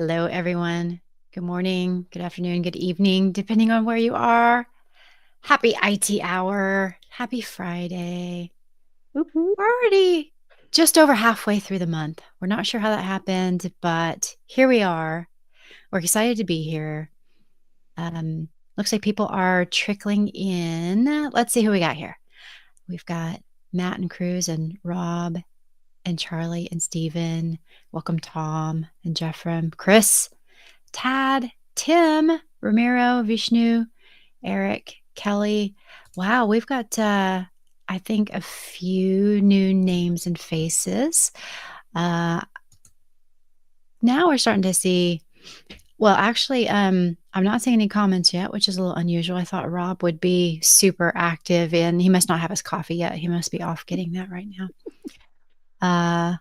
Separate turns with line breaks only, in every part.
Hello, everyone. Good morning, good afternoon, good evening, depending on where you are. Happy IT hour. Happy Friday.
Whoop.
We're already just over halfway through the month. We're not sure how that happened, but here we are. We're excited to be here. Um, Looks like people are trickling in. Let's see who we got here. We've got Matt and Cruz and Rob and Charlie and Steven. Welcome, Tom and Jeffrem, Chris, Tad, Tim, Ramiro, Vishnu, Eric, Kelly. Wow, we've got I think a few new names and faces. Uh Now we're starting to see, well, actually, I'm not seeing any comments yet, which is a little unusual. I thought Rob would be super active and he must not have his coffee yet. He must be off getting that right now. Uh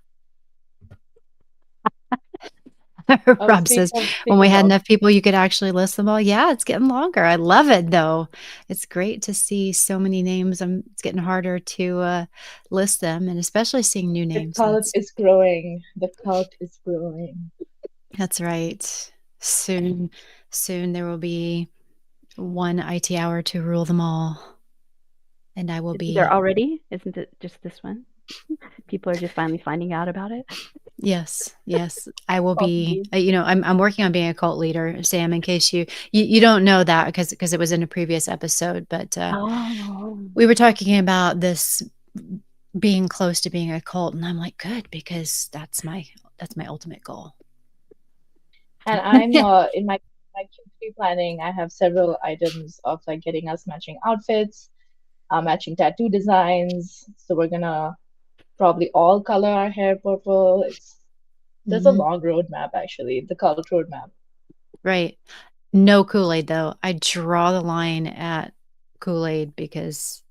I was
Rob
speak
says,
of
when we
speaking
had
of
enough people, you could actually list them all. Yeah, it's getting longer. I love it though. It's great to see so many names. It's getting harder to list them, and especially seeing new
the
names.
cult is growing. The cult is growing.
That's right. Soon, soon there will be one IT hour to rule them all, and I will
Isn't there
be.
already? Isn't it just this one? People are just finally finding out about it.
Yes, yes, I will be.
Possibly.
I'm working on being a cult leader, Sam. In case you don't know that because it was in a previous episode, but
Oh,
we were talking about this being close to being a cult, and I'm like, good, because that's my ultimate goal.
and I'm in my Q3 planning. I have several items of like getting us matching outfits, matching tattoo designs. So we're gonna probably all color our hair purple. It's There's a
Hmm.
long roadmap actually, the cult roadmap.
Right. No Kool-Aid though. I draw the line at Kool-Aid because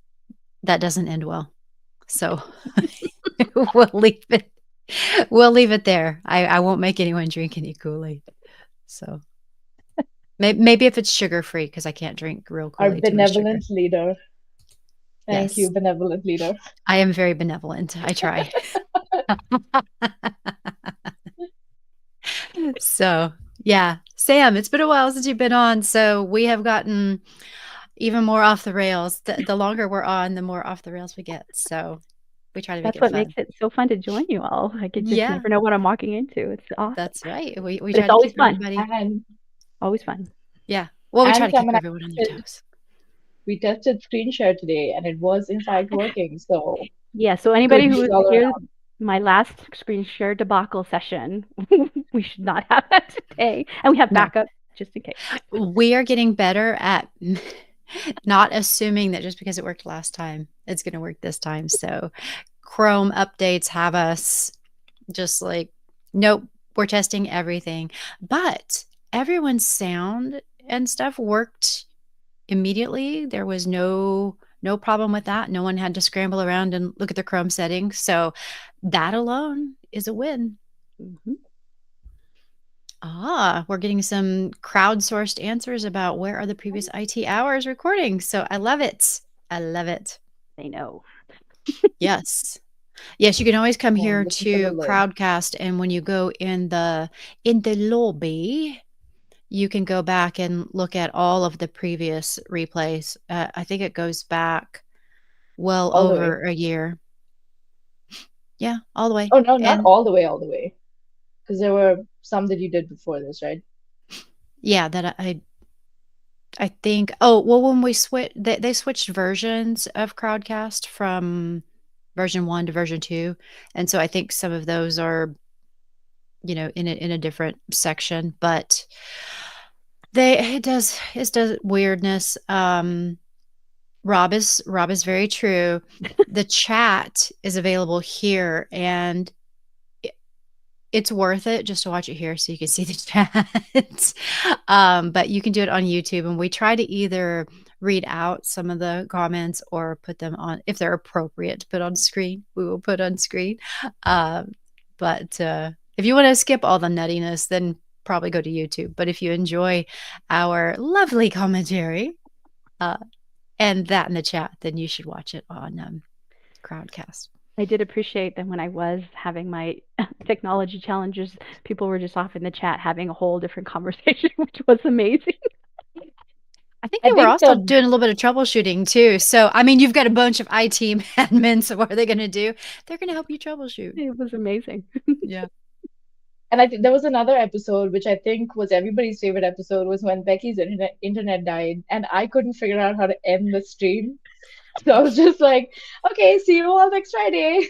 that doesn't end well. So we'll leave it. We'll leave it there. I won't make anyone drink any Kool-Aid. So maybe if it's sugar free, because I can't drink real
Our
Kool-Aid too much sugar.
benevolent leader. Thank you,
Yes,
benevolent leader.
I am very benevolent. I try. So, yeah. Sam, it's been a while since you've been on. So, we have gotten even more off the rails. The longer we're on, the more off the rails we get. So, we try to make
That's
it
what makes
fun.
it so fun to join you all. I could just
Yeah,
never know what I'm walking into. It's awesome.
that's right. We
But
try
it's
to
always
keep
fun.
everybody,
And always fun.
yeah. Well, we try
And
to keep
Sam and
everyone on their
tested,
toes.
we tested screen share today and it was in fact working. So Yeah, so
Good.
anybody
news.
who was
All
here,
around.
my last screen share debacle session, we should not have that today. And we have
No,
backup just in case.
we are getting better at not assuming that just because it worked last time, it's going to work this time. So, Chrome updates have us just like, nope, we're testing everything. But everyone's sound and stuff worked immediately. There was no problem with that. No one had to scramble around and look at the Chrome settings. So that alone is a win.
Mhm.
We're getting some crowdsourced answers about where are the previous IT hours recording. So I love it. I love it.
They know.
Yes. Yes, you can always come
Oh, I'm
here
looking for the
to
link.
Crowdcast, and when you go in the lobby, you can go back and look at all of the previous replays. I think it goes back well
All the way.
over a year. Yeah, all the way.
Oh no, not
And
all the way. Because there were some that you did before this, right?
yeah, that I think. Oh, well, when we they switched versions of Crowdcast from version 1 to version 2, and so I think some of those are, in a different section, but it does weirdness. Rob is very true. The chat is available here, and it's worth it just to watch it here so you can see the chat. But you can do it on YouTube, and we try to either read out some of the comments or put them on, if they're appropriate to put on screen, we will put on screen. Um, but if you want to skip all the nuttiness, then probably go to YouTube. But if you enjoy our lovely commentary uh, and that in the chat, then you should watch it on Crowdcast.
I did appreciate that when I was having my technology challenges, people were just off in the chat having a whole different conversation, which was amazing.
I think
I
they were
think
also
the
doing a little bit of troubleshooting too. So, I mean, you've got a bunch of IT admins. So what are they going to do? They're going to help you troubleshoot.
It was amazing.
Yeah.
and I think there was another episode which I think was everybody's favorite episode was when Becky's internet died and I couldn't figure out how to end the stream. So I was just like, okay, see you all next Friday.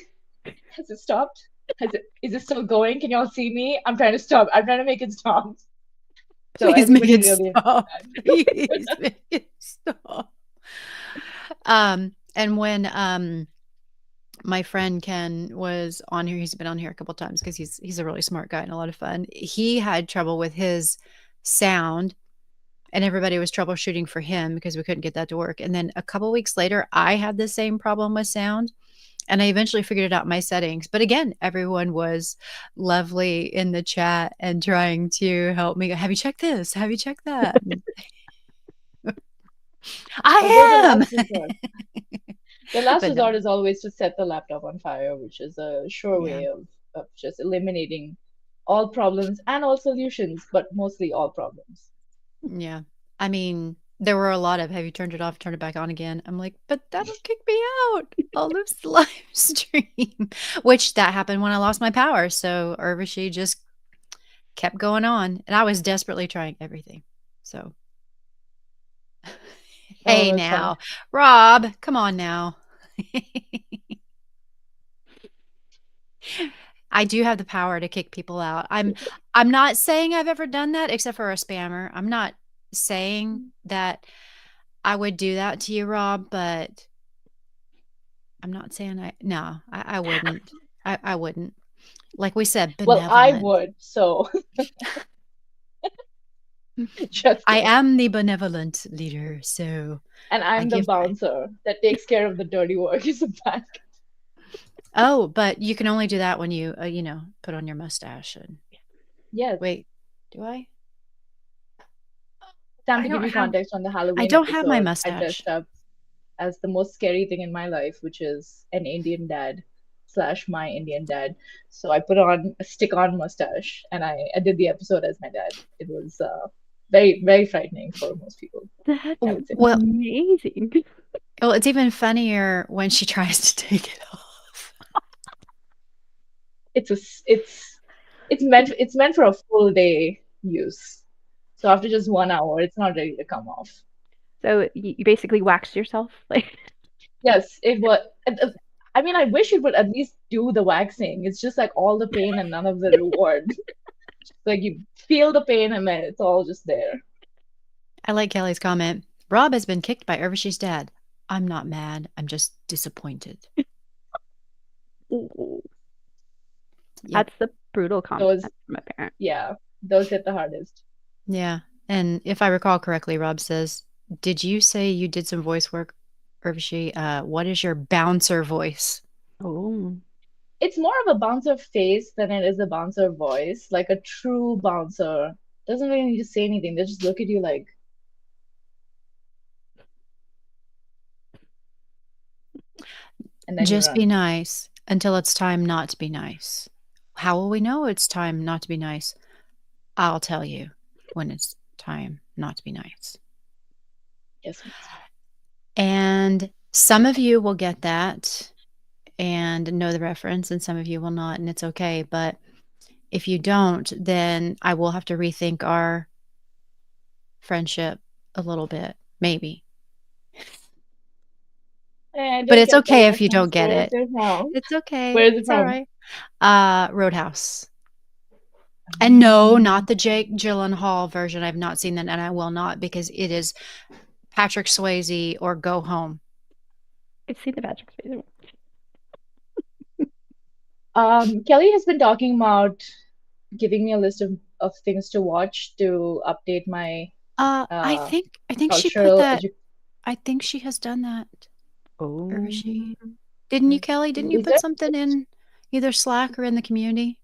Has it stopped? Is it still going? Can y'all see me? I'm trying to stop. I'm trying to make it stop. So
Please make
everybody
it
really
stop.
enjoyed
Please
that.
make it stop. And when my friend Ken was on here, he's been on here a couple times because he's a really smart guy and a lot of fun. He had trouble with his sound and everybody was troubleshooting for him because we couldn't get that to work. And then a couple weeks later, I had the same problem with sound. And I eventually figured it out in my settings. But again, everyone was lovely in the chat and trying to help me. Have you checked this? Have you checked that?
Although the
I am.
last resort, the last
But no,
resort is always to set the laptop on fire, which is a sure
yeah,
way of just eliminating all problems and all solutions, but mostly all problems.
yeah. I mean, there were a lot of have you turned it off, turn it back on again. I'm like, but that'll kick me out. I'll lose the live stream, which that happened when I lost my power. So Urvashi just kept going on, and I was desperately trying everything. So
Oh,
hey
that's fun.
now, Rob, come on now. I do have the power to kick people out. I'm not saying I've ever done that except for a spammer. I'm not saying that I would do that to you, Rob, but I'm not saying I wouldn't. I wouldn't. Like we said,
Well, I
benevolent.
would, so just
I
kidding.
am the benevolent leader, so
And
I
I'm the
give my
bouncer that takes care of the dirty work is a back.
Oh, but you can only do that when you, put on your mustache and
Yes.
wait, do I?
Sam,
I
to give
don't
you
have
context on the
I
Halloween
don't have my
episode, I
mustache.
dressed up as the most scary thing in my life, which is an Indian dad slash my Indian dad. So I put on a stick-on mustache and I did the episode as my dad. It was very, very frightening for most people,
That's
I would say.
Well,
amazing.
it's even funnier when she tries to take it off.
It's a it's meant for a full day use. So after just 1 hour, it's not ready to come off.
So you basically waxed yourself, like.
Yes, it was. I mean, I wish it would at least do the waxing. It's just like all the pain and none of the reward. Like you feel the pain and then it's all just there.
I like Kelly's comment. Rob has been kicked by Urvashi's dad. I'm not mad. I'm just disappointed.
Ooh,
Yep.
that's the brutal comment
Those,
from a parent.
yeah, those hit the hardest.
Yeah. And if I recall correctly, Rob says, did you say you did some voice work, Urvashi? What is your bouncer voice?
Oh,
It's more of a bouncer face than it is a bouncer voice. Like a true bouncer doesn't really need to say anything. They just look at you like, and then you
Just be
run.
nice until it's time not to be nice. How will we know it's time not to be nice? I'll tell you when it's time not to be nice.
Yes, please.
And some of you will get that and know the reference, and some of you will not, and it's okay. But if you don't, then I will have to rethink our friendship a little bit, maybe.
I
But
don't
it's
get that
okay if you don't
reference.
get
Where is
it.
it from?
It's okay.
Where is it
It's all
from?
right. Roadhouse. And no,
Um,
not the Jake Gyllenhaal version. I've not seen that, and I will not because it is Patrick Swayze or Go Home.
I've seen the Patrick Swayze.
Kelly has been talking about giving me a list of things to watch to update my uh
I think she put
cultural
that.
edu
I think she has done that. Or
Oh,
she didn't you, Kelly? Didn't you
is
put
there
something in either Slack or in the community?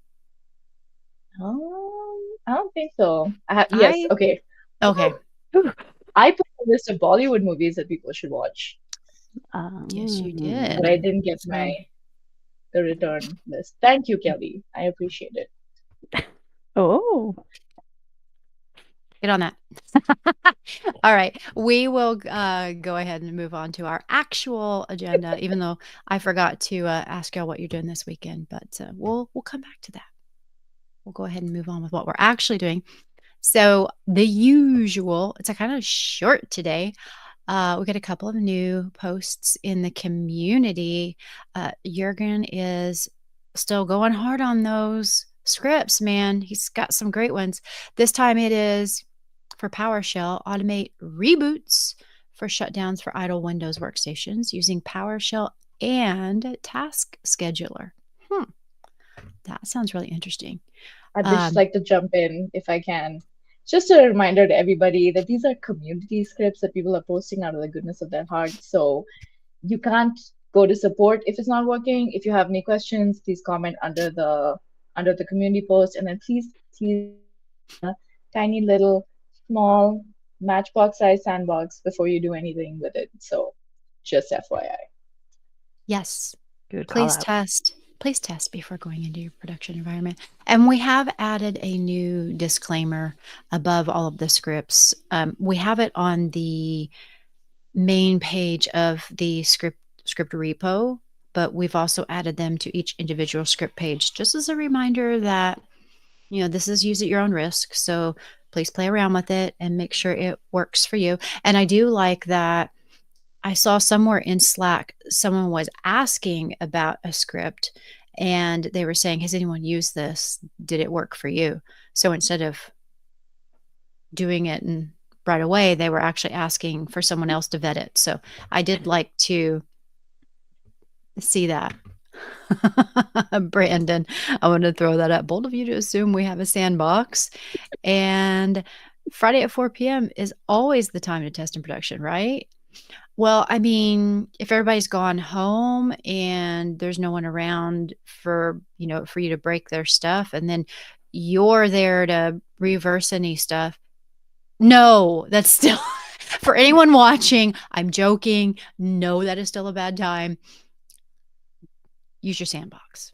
I don't think so. Yes,
I
okay.
okay.
ooh.
I put a list of Bollywood movies that people should watch,
Yes, you
but
did.
Um,
I didn't get
So
the return list. Thank you, Kelly. I appreciate it.
Oh,
Get on that. All right. We will go ahead and move on to our actual agenda, even though I forgot to ask y'all what you're doing this weekend, but we'll come back to that. We'll go ahead and move on with what we're actually doing. So the usual, it's a kind of short today. We got a couple of new posts in the community. Jurgen is still going hard on those scripts, man. He's got some great ones. This time it is for PowerShell, automate reboots for shutdowns for idle Windows workstations using PowerShell and Task Scheduler. That sounds really interesting.
I'd just like to jump in if I can. Just a reminder to everybody that these are community scripts that people are posting out of the goodness of their hearts. So you can't go to support if it's not working. If you have any questions, please comment under the community post, and then please tiny little small matchbox size sandbox before you do anything with it. So just FYI.
Yes.
good call
Please
out.
test. Please test before going into your production environment. And we have added a new disclaimer above all of the scripts. We have it on the main page of the script repo, but we've also added them to each individual script page just as a reminder that, this is use at your own risk. So please play around with it and make sure it works for you. And I do like that I saw somewhere in Slack, someone was asking about a script and they were saying, has anyone used this? Did it work for you? So instead of doing it and right away, they were actually asking for someone else to vet it. So I did like to see that. Brandon, I want to throw that up. Bold of you to assume we have a sandbox. And Friday at 4 p.m. is always the time to test in production, right? Well, I mean, if everybody's gone home and there's no one around for you to break their stuff, and then you're there to reverse any stuff. No, that's still for anyone watching. I'm joking. No, that is still a bad time. Use your sandbox.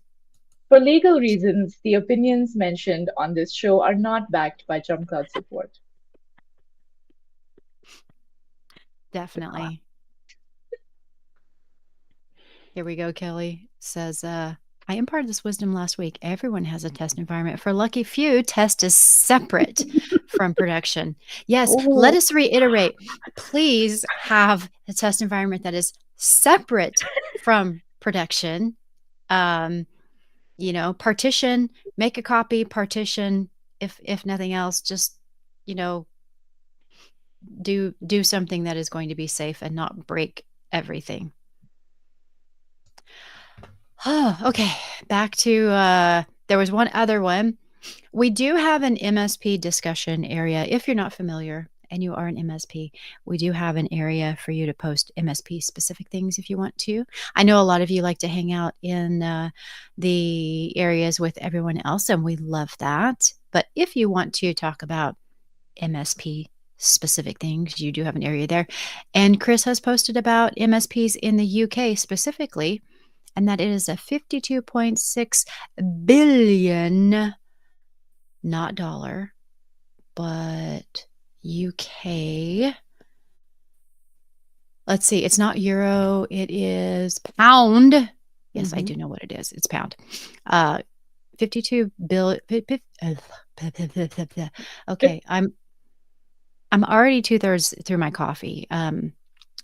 For legal reasons, the opinions mentioned on this show are not backed by JumpCloud support.
Definitely. Here we go. Kelly says, I imparted this wisdom last week. Everyone has a test environment. For lucky few, test is separate from production. Yes, let us reiterate. Please have a test environment that is separate from production. Partition, make a copy, partition, if nothing else, just, do something that is going to be safe and not break everything. Oh, okay. Back to there was one other one. We do have an MSP discussion area. If you're not familiar and you are an MSP, we do have an area for you to post MSP specific things if you want to. I know a lot of you like to hang out in the areas with everyone else, and we love that. But if you want to talk about MSP specific things, you do have an area there. And Chris has posted about MSPs in the UK specifically, and that it is a 52.6 billion, not dollar, but UK. Let's see, it's not euro, it is pound. Yes, I do know what it is. It's pound. 52 billion. Okay, I'm already 2/3 through my coffee. I'm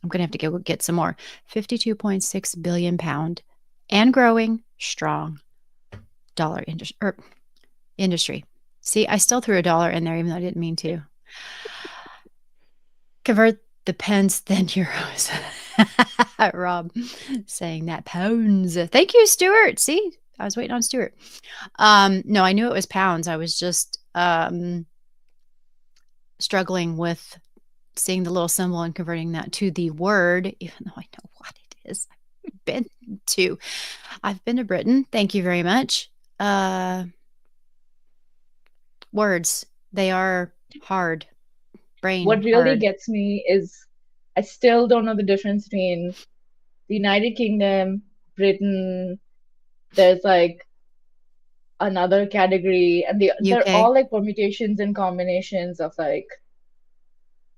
going to have to go get some more. 52.6 billion pound and growing strong dollar industry. See, I still threw a dollar in there, even though I didn't mean to. Convert the pence, then euros. Rob saying that pounds. Thank you, Stuart. See, I was waiting on Stuart. No, I knew it was pounds. I was just struggling with seeing the little symbol and converting that to the word, even though I know what it is. I've been to Britain. Thank you very much. Words, they are hard. Brain
What really
hard.
gets me is I still don't know the difference between the United Kingdom, Britain, There's like another category, and they're
UK.
all like permutations and combinations of like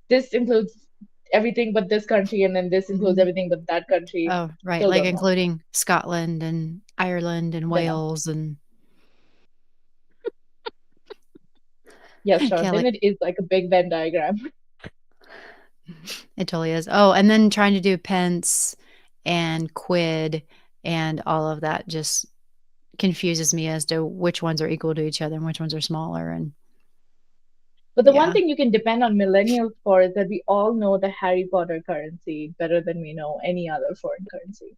this includes everything but this country, and then this includes
Mhm.
everything but that country.
Oh, right,
Still
like,
don't know.
including Scotland and Ireland and
Don't know.
Wales and
Yes, Jonathan,
Kelly.
it is like a big Venn diagram.
It totally is. Oh, and then trying to do pence and quid and all of that just confuses me as to which ones are equal to each other and which ones are smaller, and
But the one
yeah.
thing you can depend on millennials for is that we all know the Harry Potter currency better than we know any other foreign currency.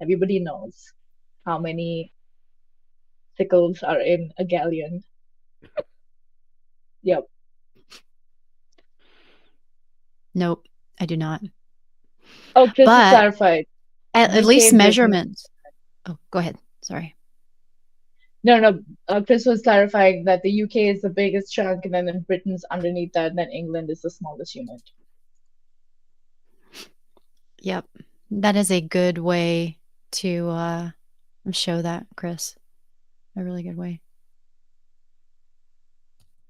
Everybody knows how many sickles are in a galleon. Yep.
Nope, I do not.
Oh, Chris has
But
clarified.
at
UK,
least
Britain.
measurements. Oh, go ahead. Sorry.
No, no. Chris was clarifying that the UK is the biggest chunk, and then Britain's underneath that, and then England is the smallest unit.
Yep. That is a good way to, show that, Chris. A really good way.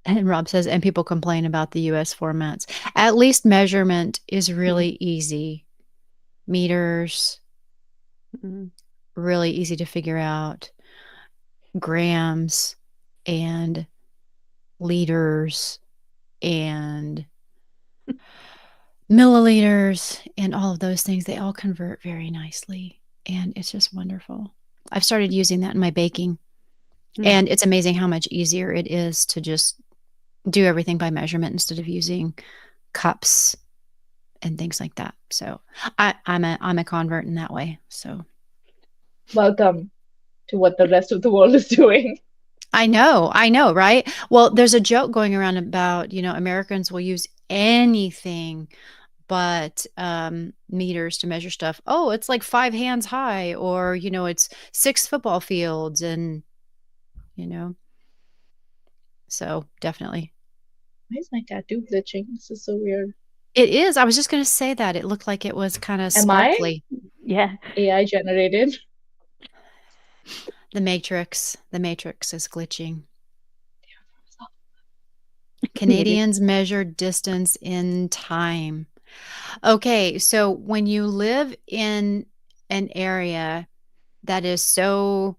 And Rob says, and people complain about the US formats. At least measurement is really easy. Meters,
Mhm.
really easy to figure out. Grams and liters and milliliters and all of those things, they all convert very nicely. And it's just wonderful. I've started using that in my baking.
Mm.
And it's amazing how much easier it is to just do everything by measurement instead of using cups and things like that. So I'm a convert in that way. So
Welcome to what the rest of the world is doing.
I know, right? Well, there's a joke going around about, Americans will use anything but meters to measure stuff. Oh, it's like 5 hands high, or it's 6 football fields, and you know, so definitely.
Why is my tattoo glitching? This is so weird.
It is. I was just going to say that it looked like it was kind of
Am I
sparkly.
Yeah.
AI generated?
The Matrix is glitching. Canadians measure distance in time. Okay, so when you live in an area that is so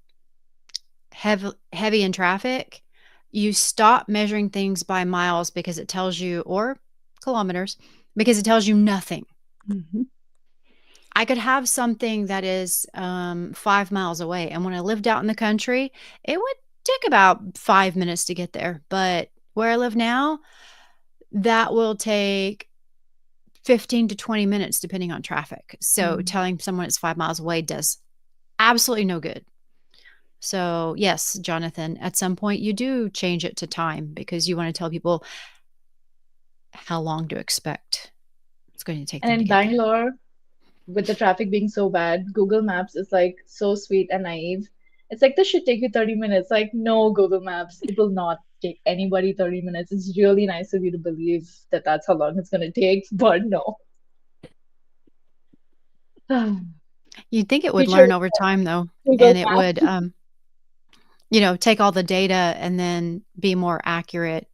heavy in traffic, you stop measuring things by miles because it tells you, or kilometers, because it tells you nothing.
Mhm.
I could have something that is 5 miles away. And when I lived out in the country, it would take about 5 minutes to get there. But where I live now, that will take 15 to 20 minutes, depending on traffic. So
Mm.
telling someone it's 5 miles away does absolutely no good. So, yes, Jonathan, at some point you do change it to time because you want to tell people how long to expect it's going to take
And
them to
in
get there.
Bangalore, with the traffic being so bad, Google Maps is like so sweet and naive. It's like this should take you 30 minutes. Like, no, Google Maps, it will not take anybody 30 minutes. It's really nice of you to believe that that's how long it's going to take, but no.
You'd think it would
Future
learn over time, though,
Google
and it would,
Maps.
take all the data and then be more accurate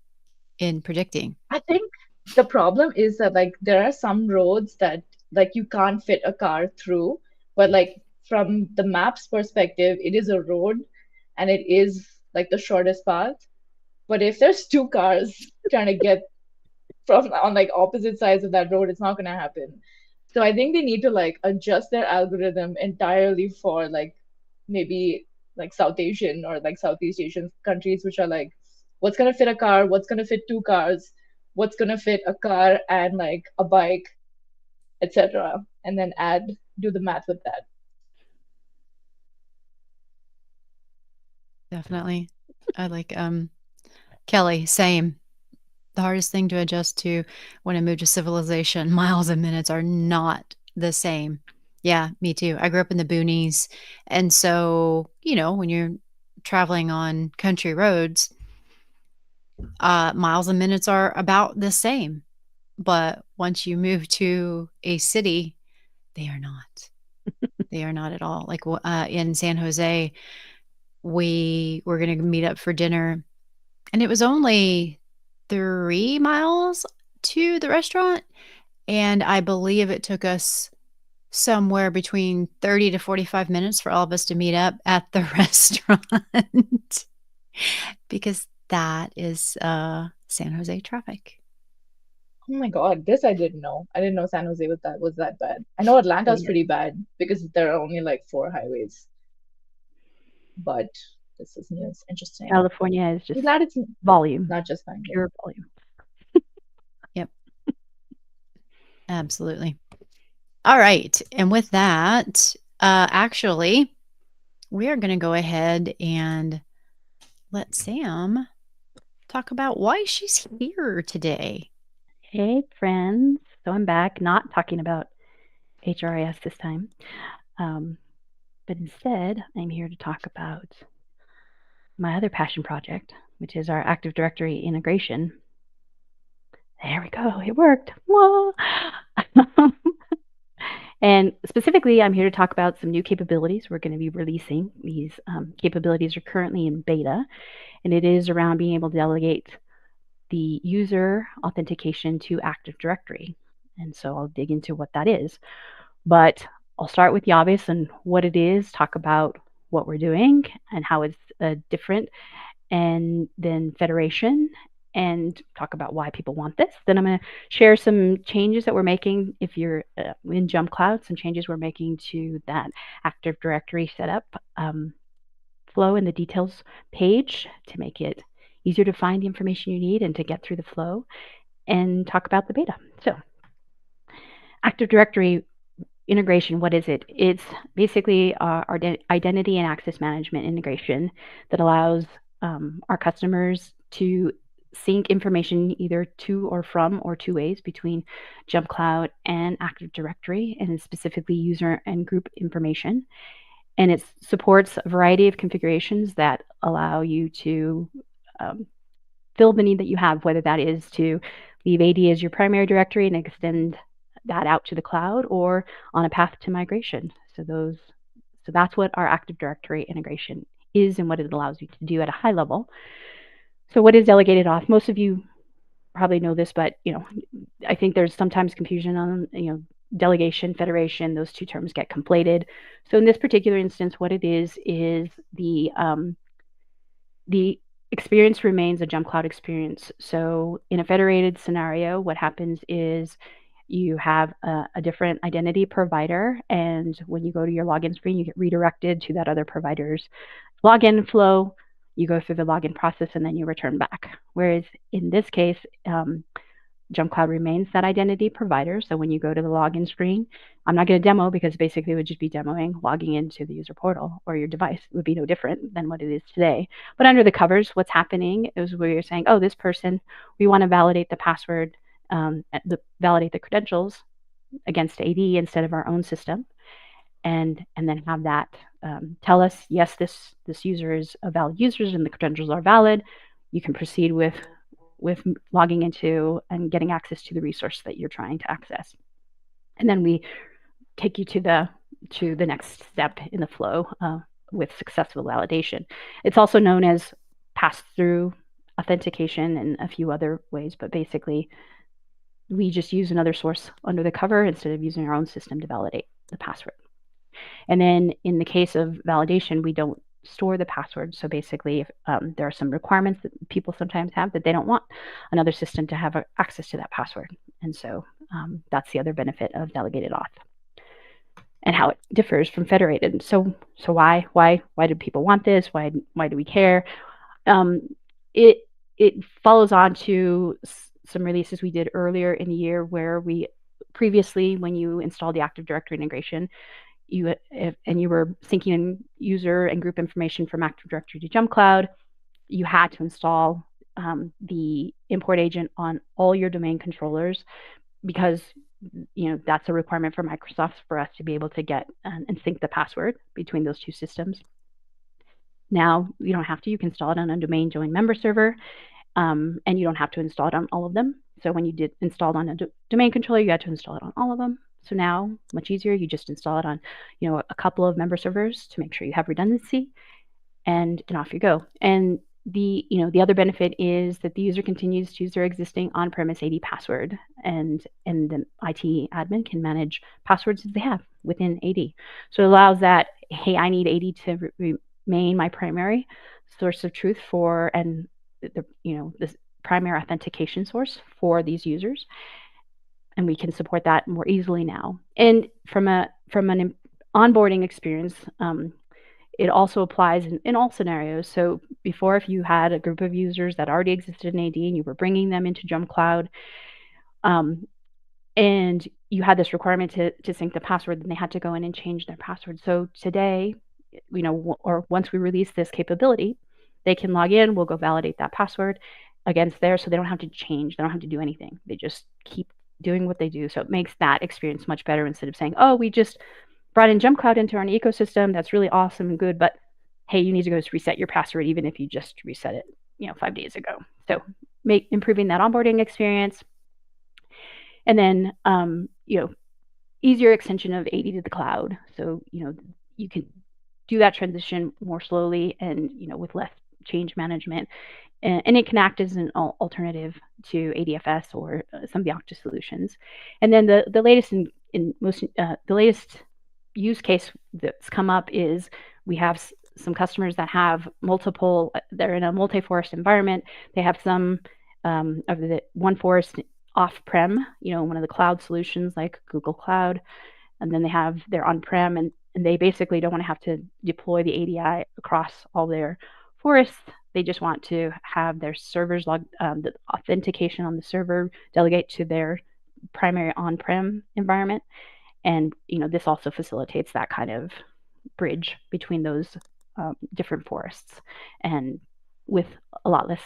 in predicting.
I think the problem is that like there are some roads that like you can't fit a car through, but like from the map's perspective, it is a road and it is like the shortest path. But if there's two cars trying to get from on like opposite sides of that road, it's not gonna happen. So I think they need to like adjust their algorithm entirely for like maybe like South Asian or like Southeast Asian countries, which are like, what's gonna fit a car, what's gonna fit two cars, what's gonna fit a car and like a bike, etc. And then do the math with that.
Definitely. I like, Kelly, same. The hardest thing to adjust to when I moved to civilization, miles and minutes are not the same. Yeah, me too. I grew up in the boonies, and so, when you're traveling on country roads, miles and minutes are about the same. But once you move to a city, they are not. They are not at all. Like in San Jose, we were going to meet up for dinner, and it was only 3 miles to the restaurant. And I believe it took us somewhere between 30 to 45 minutes for all of us to meet up at the restaurant because that is San Jose traffic.
Oh my God, this I didn't know. I didn't know San Jose was that bad. I know Atlanta is
Yeah.
pretty bad because there are only like 4 highways, but this is news. Interesting.
California is
I'm
just
glad it's
volume,
not just mine.
pure volume.
Yep. Absolutely. All right. And with that, actually, we are going to go ahead and let Sam talk about why she's here today.
Hey, friends. So I'm back, not talking about HRIS this time, but instead I'm here to talk about my other passion project, which is our Active Directory integration. There we go. It worked. Whoa. And specifically, I'm here to talk about some new capabilities we're going to be releasing. These capabilities are currently in beta, and it is around being able to delegate the user authentication to Active Directory. And so I'll dig into what that is. But I'll start with the obvious and what it is, talk about what we're doing and how it's different, and then federation, and talk about why people want this. Then I'm going to share some changes that we're making if you're in JumpCloud, some changes we're making to that Active Directory setup flow in the details page to make it easier to find the information you need and to get through the flow, and talk about the beta. So Active Directory integration, what is it? It's basically our identity and access management integration that allows our customers to sync information either to or from or two ways between JumpCloud and Active Directory, and specifically user and group information. And it supports a variety of configurations that allow you to fill the need that you have, whether that is to leave AD as your primary directory and extend that out to the cloud, or on a path to migration. So that's what our Active Directory integration is and what it allows you to do at a high level. So what is delegated auth? Most of you probably know this, but I think there's sometimes confusion on delegation, federation. Those two terms get conflated. So in this particular instance, what it is the experience remains a JumpCloud experience. So in a federated scenario, what happens is you have a different identity provider, and when you go to your login screen, you get redirected to that other provider's login flow. You go through the login process, and then you return back. Whereas in this case, JumpCloud remains that identity provider. So when you go to the login screen, I'm not going to demo because basically it would just be demoing logging into the user portal, or your device would be no different than what it is today. But under the covers, what's happening is where you're saying, oh, this person, we want to validate the password, validate the credentials against AD instead of our own system, and then have that tell us, yes, this user is a valid user and the credentials are valid. You can proceed with logging into and getting access to the resource that you're trying to access. And then we take you to the next step in the flow with successful validation. It's also known as pass-through authentication and a few other ways, but basically we just use another source under the cover instead of using our own system to validate the password. And then in the case of validation, we don't store the password. So basically, there are some requirements that people sometimes have that they don't want another system to have access to that password. And so that's the other benefit of delegated auth and how it differs from federated. So why do people want this? Why do we care? It follows on to some releases we did earlier in the year, where we previously, when you installed the Active Directory integration, you were syncing in user and group information from Active Directory to JumpCloud, you had to install the import agent on all your domain controllers, because that's a requirement for Microsoft for us to be able to get and sync the password between those two systems. Now you don't have to. You can install it on a domain join member server, and you don't have to install it on all of them. So when you did install it on a domain controller, you had to install it on all of them. So now, much easier, you just install it on, a couple of member servers to make sure you have redundancy, and off you go. And the other benefit is that the user continues to use their existing on-premise AD password, and the IT admin can manage passwords that they have within AD. So it allows that, hey, I need AD to remain my primary source of truth for, and this primary authentication source for these users, and we can support that more easily now. And from an onboarding experience, it also applies in all scenarios. So before, if you had a group of users that already existed in AD and you were bringing them into JumpCloud, and you had this requirement to sync the password, then they had to go in and change their password. So today, or once we release this capability, they can log in, we'll go validate that password against theirs, so they don't have to change, they don't have to do anything. They just keep doing what they do. So it makes that experience much better, instead of saying, oh, we just brought in JumpCloud into our ecosystem. That's really awesome and good, but hey, you need to go reset your password, even if you just reset it, 5 days ago. So improving that onboarding experience. And then, easier extension of AD to the cloud. So, you can do that transition more slowly and, with less change management. And it can act as an alternative to ADFS or some of the Okta solutions. And then the latest the latest use case that's come up is we have some customers that have they're in a multi-forest environment. They have some of the one forest off-prem, one of the cloud solutions like Google Cloud, and then they have their on-prem, and they basically don't want to have to deploy the ADI across all their forests. They just want to have their servers log the authentication on the server delegate to their primary on-prem environment. And this also facilitates that kind of bridge between those different forests, and with a lot less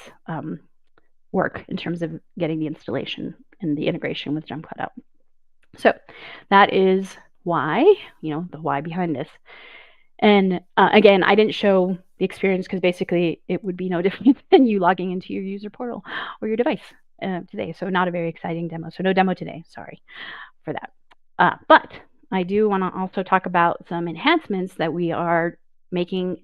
work in terms of getting the installation and the integration with JumpCloud out. So that is why, the why behind this. And again, I didn't show the experience because basically it would be no different than you logging into your user portal or your device today. So not a very exciting demo. So no demo today. Sorry for that. But I do want to also talk about some enhancements that we are making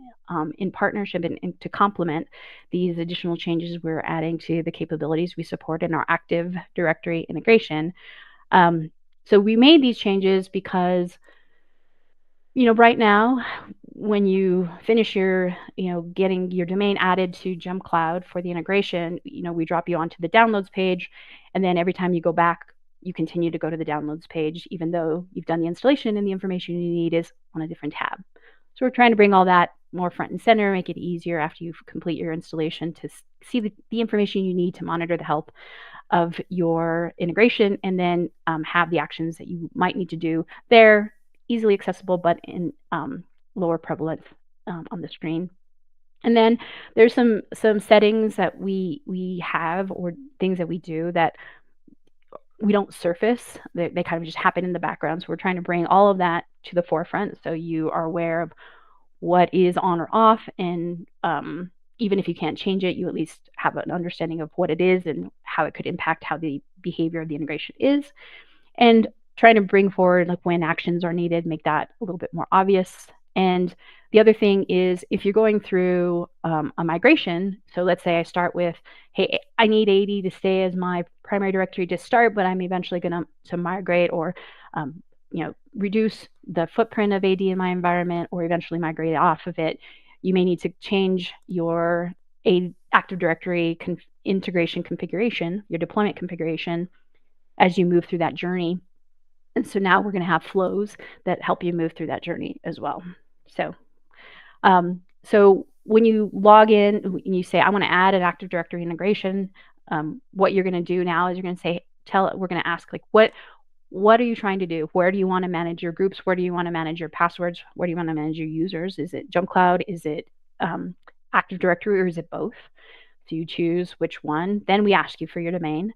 in partnership and to complement these additional changes we're adding to the capabilities we support in our Active Directory integration. So we made these changes because, right now, when you finish your, getting your domain added to JumpCloud for the integration, we drop you onto the downloads page, and then every time you go back, you continue to go to the downloads page, even though you've done the installation and the information you need is on a different tab. So we're trying to bring all that more front and center, make it easier after you complete your installation to see the information you need to monitor the health of your integration, and then have the actions that you might need to do there, easily accessible, but in lower prevalence on the screen. And then there's some settings that we have, or things that we do that we don't surface. They kind of just happen in the background. So we're trying to bring all of that to the forefront, so you are aware of what is on or off, and even if you can't change it, you at least have an understanding of what it is and how it could impact how the behavior of the integration is. And trying to bring forward, like, when actions are needed, make that a little bit more obvious. And the other thing is, if you're going through a migration, so let's say I start with, hey, I need AD to stay as my primary directory to start, but I'm eventually going to migrate, or reduce the footprint of AD in my environment, or eventually migrate off of it. You may need to change your Active Directory integration configuration, your deployment configuration, as you move through that journey. And so now we're going to have flows that help you move through that journey as well. So, so when you log in and you say, I want to add an Active Directory integration, what you're going to do now is you're going to say, we're going to ask, like, what are you trying to do? Where do you want to manage your groups? Where do you want to manage your passwords? Where do you want to manage your users? Is it JumpCloud? Is it Active Directory, or is it both? So you choose which one. Then we ask you for your domain.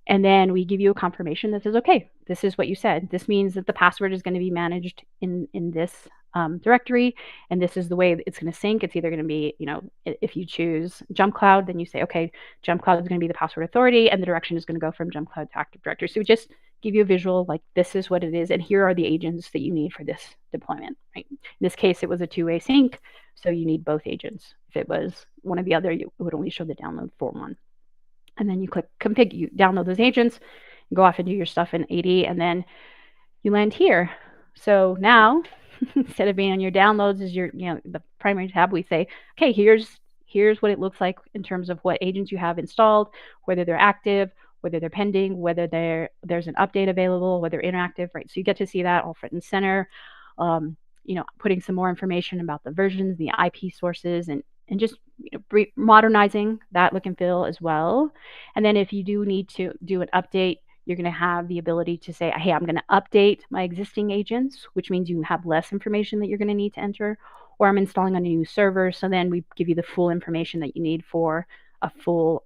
And then we give you a confirmation that says, okay, this is what you said. This means that the password is going to be managed in this directory, and this is the way it's going to sync. It's either going to be, if you choose JumpCloud, then you say, okay, JumpCloud is going to be the password authority, and the direction is going to go from JumpCloud to Active Directory. So we just give you a visual, like this is what it is, and here are the agents that you need for this deployment, right? In this case, it was a two-way sync, so you need both agents. If it was one or the other, it would only show the download for one. And then you click config, you download those agents, go off and do your stuff in AD, and then you land here. So now, instead of being on your downloads as your, the primary tab, we say, okay, here's what it looks like in terms of what agents you have installed, whether they're active, whether they're pending, whether there's an update available, whether they're interactive, right? So you get to see that all front and center. Putting some more information about the versions, the IP sources, and just modernizing that look and feel as well. And then if you do need to do an update, you're going to have the ability to say, hey, I'm going to update my existing agents, which means you have less information that you're going to need to enter, or I'm installing on a new server. So then we give you the full information that you need for a full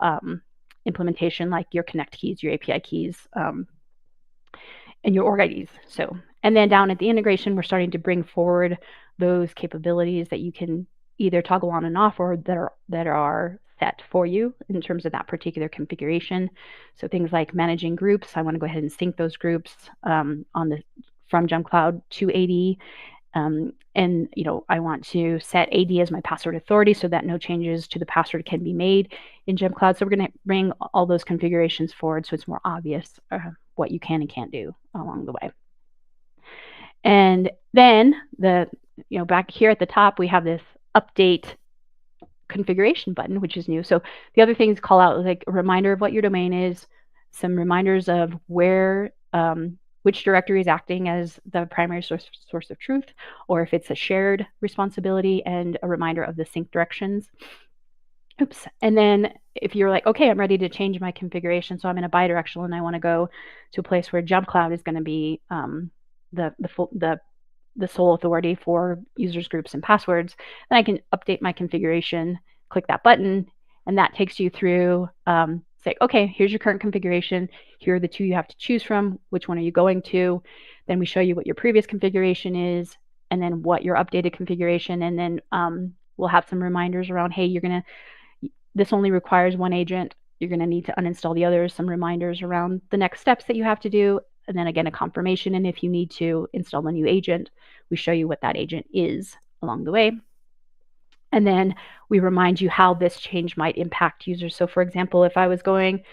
implementation, like your connect keys, your API keys, and your org IDs. So, and then down at the integration, we're starting to bring forward those capabilities that you can either toggle on and off, or that are set for you in terms of that particular configuration. So things like managing groups, I want to go ahead and sync those groups from JumpCloud to AD. And I want to set AD as my password authority so that no changes to the password can be made in JumpCloud. So we're going to bring all those configurations forward so it's more obvious what you can and can't do along the way. And then back here at the top, we have this update configuration button, which is new. So the other things call out like a reminder of what your domain is, some reminders of where which directory is acting as the primary source of truth, or if it's a shared responsibility, and a reminder of the sync directions. Oops. And then if you're like, okay, I'm ready to change my configuration, so I'm in a bidirectional and I want to go to a place where JumpCloud is going to be the sole authority for users, groups, and passwords, then I can update my configuration, click that button, and that takes you through, say, okay, here's your current configuration. Here are the two you have to choose from. Which one are you going to? Then we show you what your previous configuration is, and then what your updated configuration, and then we'll have some reminders around, hey, this only requires one agent. You're going to need to uninstall the others, some reminders around the next steps that you have to do, and then again, a confirmation. And if you need to install a new agent, we show you what that agent is along the way. And then we remind you how this change might impact users. So for example, if I was going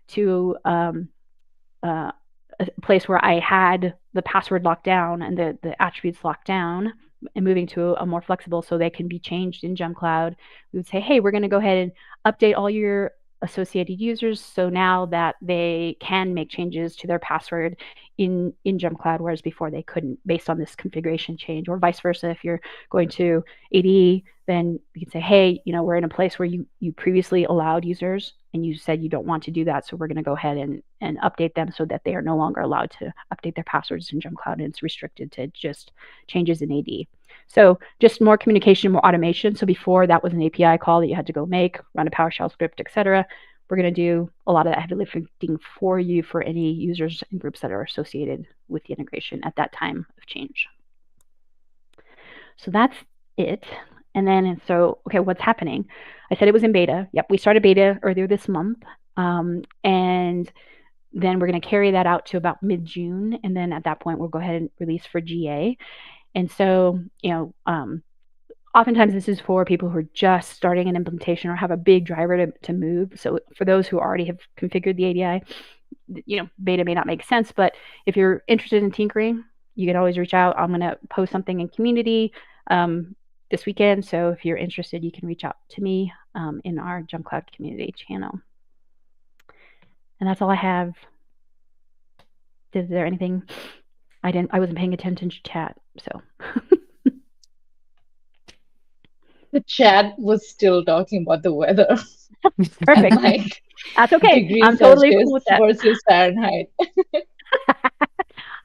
to a place where I had the password locked down and the attributes locked down, and moving to a more flexible so they can be changed in JumpCloud, we would say, hey, we're going to go ahead and update all your associated users so now that they can make changes to their password in JumpCloud, whereas before they couldn't based on this configuration change, or vice versa. If you're going to AD, then you can say, hey, we're in a place where you previously allowed users and you said you don't want to do that, so we're going to go ahead and update them so that they are no longer allowed to update their passwords in JumpCloud, and it's restricted to just changes in AD. So just more communication, more automation. So before, that was an API call that you had to go make, run a PowerShell script, etc. We're going to do a lot of that heavy lifting for you for any users and groups that are associated with the integration at that time of change. So that's it. And then, okay, what's happening? I said it was in beta. Yep, we started beta earlier this month. And then we're going to carry that out to about mid-June. And then at that point, we'll go ahead and release for GA. And so, oftentimes this is for people who are just starting an implementation or have a big driver to move. So for those who already have configured the ADI, beta may not make sense, but if you're interested in tinkering, you can always reach out. I'm going to post something in community this weekend. So if you're interested, you can reach out to me in our JumpCloud community channel. And that's all I have. Is there anything? I wasn't paying attention to chat, so.
The chat was still talking about the weather.
Perfect.
Like,
that's okay. I'm totally cool with that.
Versus Fahrenheit.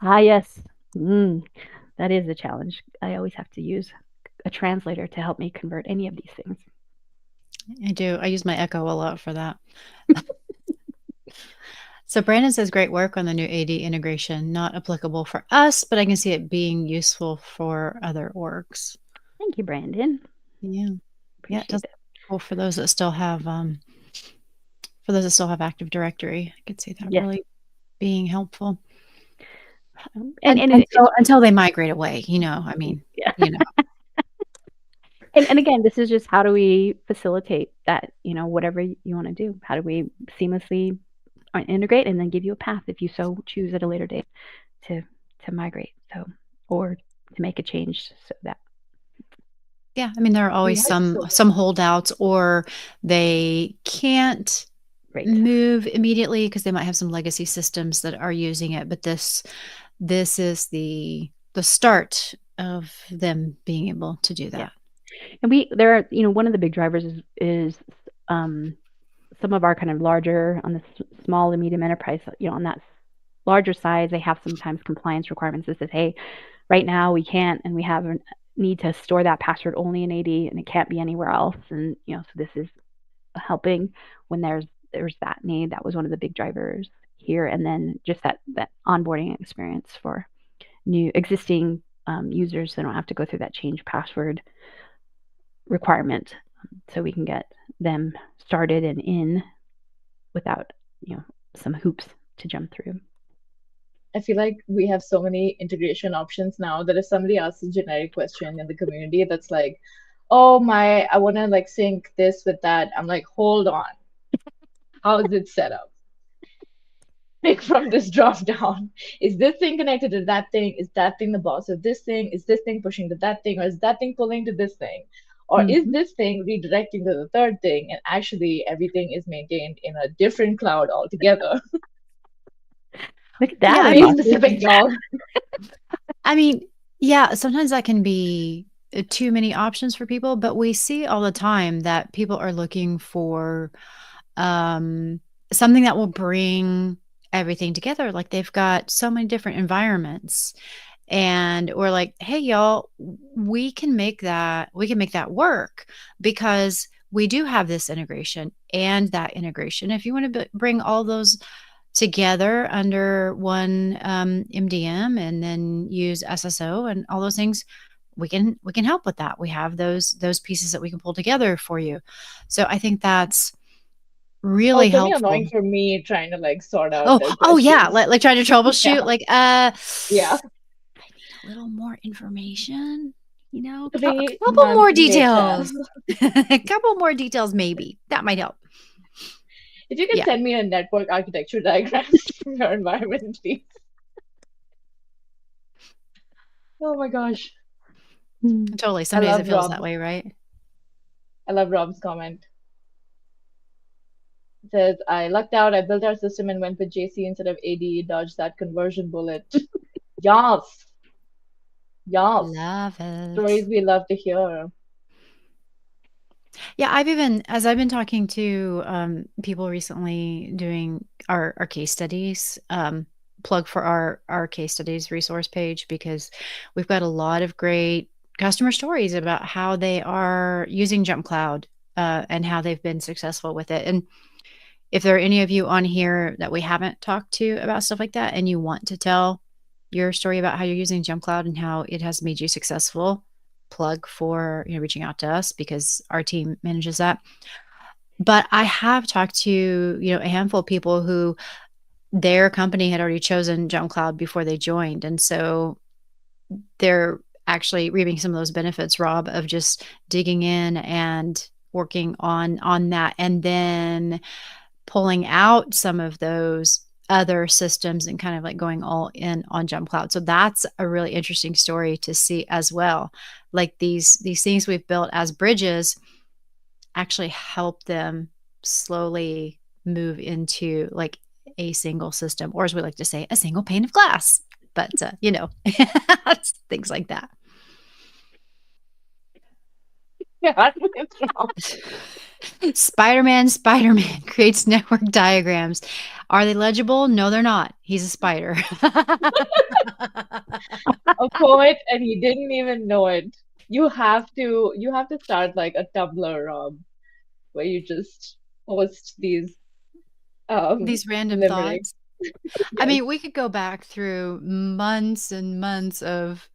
Yes. That is a challenge. I always have to use a translator to help me convert any of these things.
I do. I use my Echo a lot for that. So Brandon says, great work on the new AD integration. Not applicable for us, but I can see it being useful for other orgs.
Thank you, Brandon.
Yeah.
Appreciate
it. Cool for those that still have Active Directory. I could see that really being helpful.
And
until they migrate away, I mean,
yeah.
you know.
And again, this is just how do we facilitate that, whatever you want to do. How do we seamlessly integrate and then give you a path if you so choose at a later date to migrate, so, or to make a change so that.
Yeah, I mean, there are always
Yes.
some holdouts, or they can't
Right.
move immediately because they might have some legacy systems that are using it, but this is the start of them being able to do
Yeah.
that.
And there are, one of the big drivers is some of our kind of larger, on the small and medium enterprise, on that larger size, they have sometimes compliance requirements that says, hey, right now we can't, and we have a need to store that password only in AD, and it can't be anywhere else. And so this is helping when there's that need. That was one of the big drivers here. And then just that onboarding experience for new existing users, so they don't have to go through that change password requirement, so we can get them started and in without some hoops to jump through.
I feel like we have so many integration options now that if somebody asks a generic question in the community that's like, oh my, I want to like sync this with that, I'm like, hold on, how is it set up? Pick from this drop down. Is this thing connected to that thing? Is that thing the boss of this thing? Is this thing pushing to that thing? Or is that thing pulling to this thing? Or is this thing redirecting to the third thing? And actually, everything is maintained in a different cloud altogether.
Look at that.
Yeah,
Very specific, y'all.
I mean, yeah, sometimes that can be too many options for people, but we see all the time that people are looking for something that will bring everything together. Like they've got so many different environments, and we're like, hey, y'all, we can make that work because we do have this integration and that integration. If you want to bring all those together under one MDM and then use SSO and all those things, we can help with that. We have those pieces that we can pull together for you. So I think that's
Oh,
really
it's only
helpful.
annoying for me trying to like sort out their
Oh yeah,
questions.
like trying to troubleshoot.
Yeah.
Like
Yeah.
I need a little more information. A
Three
couple more
months later.
details. A couple more details, maybe that might help.
If you can
Yeah,
send me a network architecture diagrams from your environment, please. Oh my gosh.
totally.
I
Some days it
love
feels
Rob.
that way, right?
I love Rob's comment. It says, I lucked out. I built our system and went with JC instead of AD, dodged that conversion bullet. Yes. Yes.
Love it.
Stories we love to hear.
Yeah, as I've been talking to people recently doing our case studies, plug for our case studies resource page, because we've got a lot of great customer stories about how they are using JumpCloud and how they've been successful with it. And if there are any of you on here that we haven't talked to about stuff like that, and you want to tell your story about how you're using JumpCloud and how it has made you successful, plug for reaching out to us, because our team manages that. But I have talked to a handful of people who their company had already chosen JumpCloud before they joined, and so they're actually reaping some of those benefits, Rob, of just digging in and working on that, and then pulling out some of those other systems and kind of like going all in on JumpCloud. So that's a really interesting story to see as well. Like these things we've built as bridges actually help them slowly move into like a single system, or as we like to say, a single pane of glass. But things like that.
Yeah, it's wrong.
Spider-Man creates network diagrams. Are they legible? No, they're not. He's a spider.
A poet, and he didn't even know it. You have to start like a Tumblr, Rob, where you just post these
These random
limericks.
thoughts. I
Yes.
mean, we could go back through months and months of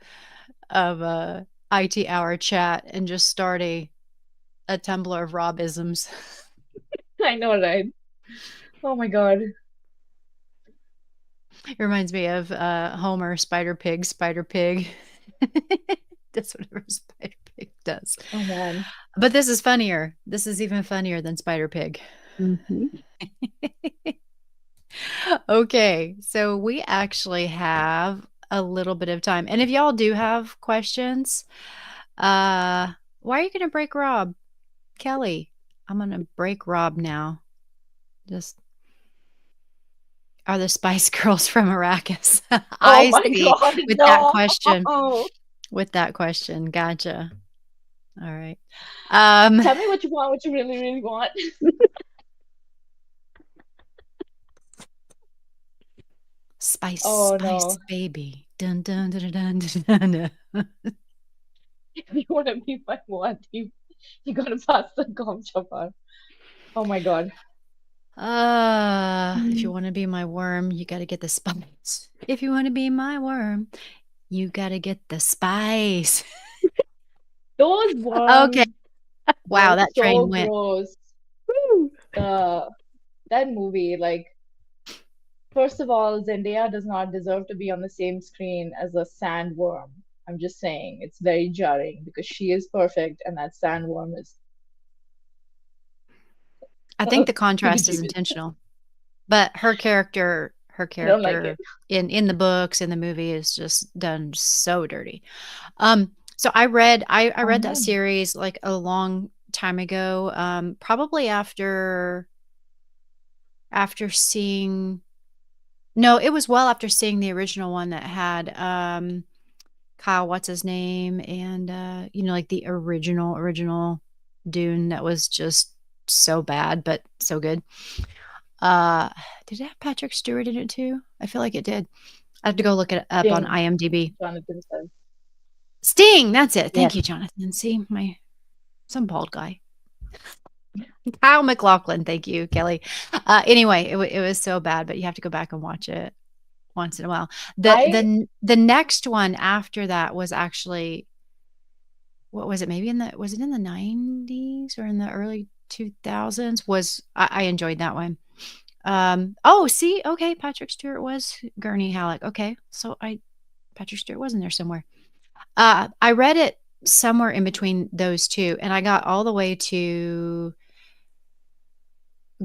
IT hour chat and just start a Tumblr of Robisms.
I know, right? Oh my God.
It reminds me of Homer, Spider Pig, Spider Pig. That's whatever Spider Pig does.
Oh man.
But this is funnier. This is even funnier than Spider Pig.
Mm-hmm.
Okay, so we actually have a little bit of time. And if y'all do have questions, why are you going to break Rob? Kelly, I'm going to break Rob now. Just are the Spice Girls from Arrakis?
Oh
I
my
see
God,
with that
no.
question. With that question. Gotcha. All right.
Tell me what you want, what you really, really want.
Spice,
Oh
Spice,
no.
baby. Dun dun dun dun dun dun. Dun.
If you want to be my one, you gotta pass the gum chopper. Oh my God.
If you want to be my worm, you got to get the spice. If you want to be my worm, you got to get the spice.
Those
Okay.
worms
Wow,
were
that
so
train went.
gross.
Woo!
The that movie, like, first of all, Zendaya does not deserve to be on the same screen as a sandworm. I'm just saying, it's very jarring because she is perfect and that sandworm is
I think the contrast is
heebie-jeebies.
intentional, but her
I don't like it.
character in the books, in the movie is just done so dirty. So I
I
read that
know.
series like a long time ago, probably after seeing no, it was well after seeing the original one that had Kyle, what's his name, and like the original Dune that was just so bad but so good. Uh, did it have Patrick Stewart in it too? I feel like it did. I have to go look it up on
Sting,
IMDb.
Jonathan says.
Sting, that's it.
Yes.
Thank you, Jonathan. See, some bald guy. Kyle McLaughlin. Thank you, Kelly. Anyway, it was so bad, but you have to go back and watch it once in a while. The
I
the the next one after that was actually what was it? Maybe was it in the 90s or in the early 2000s? I enjoyed that one. Oh, see, okay, Patrick Stewart was Gurney Halleck. Okay, so I Patrick Stewart was in there somewhere. I read it somewhere in between those two, and I got all the way to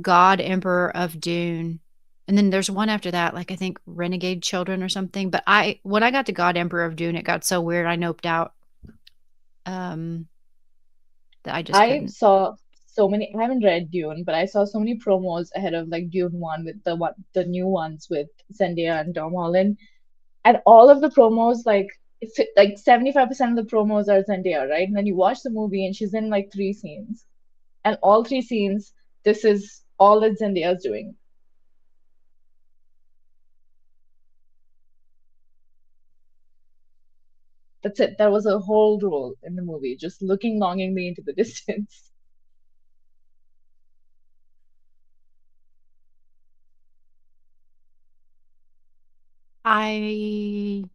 God Emperor of Dune. And then there's one after that, like I think Renegade Children or something. But when I got to God Emperor of Dune, it got so weird I noped out. Um that I just
I
couldn't.
saw so many. I haven't read Dune, but I saw so many promos ahead of like Dune 1 with the new ones with Zendaya and Tom Holland, and all of the promos like 75% of the promos are Zendaya, right? And then you watch the movie and she's in like three scenes, and all three scenes, this is all that Zendaya's doing. That's it. That was a whole role in the movie, just looking longingly into the distance.
I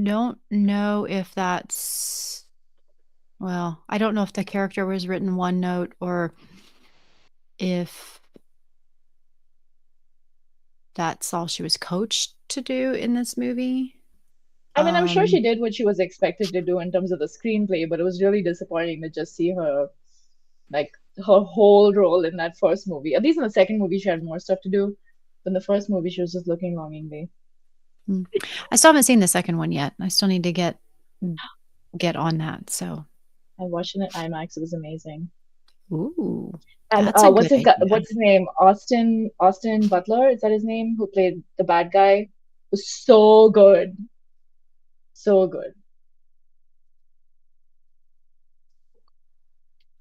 don't know if that's well, I don't know if the character was written one note or if that's all she was coached to do in this movie.
I mean, I'm sure she
Um,
did what she was expected to do in terms of the screenplay, but it was really disappointing to just see her like her whole role in that first movie. At least in the second movie, she had more stuff to do. But in the first movie, she was just looking longingly.
mm. I still haven't seen the second one yet. I still need to get on that. So,
I watched it in IMAX. It was amazing.
ooh,
And
that's a good idea.
what's his name? Austin Butler, is that his name? Who played the bad guy? Was so good. So good.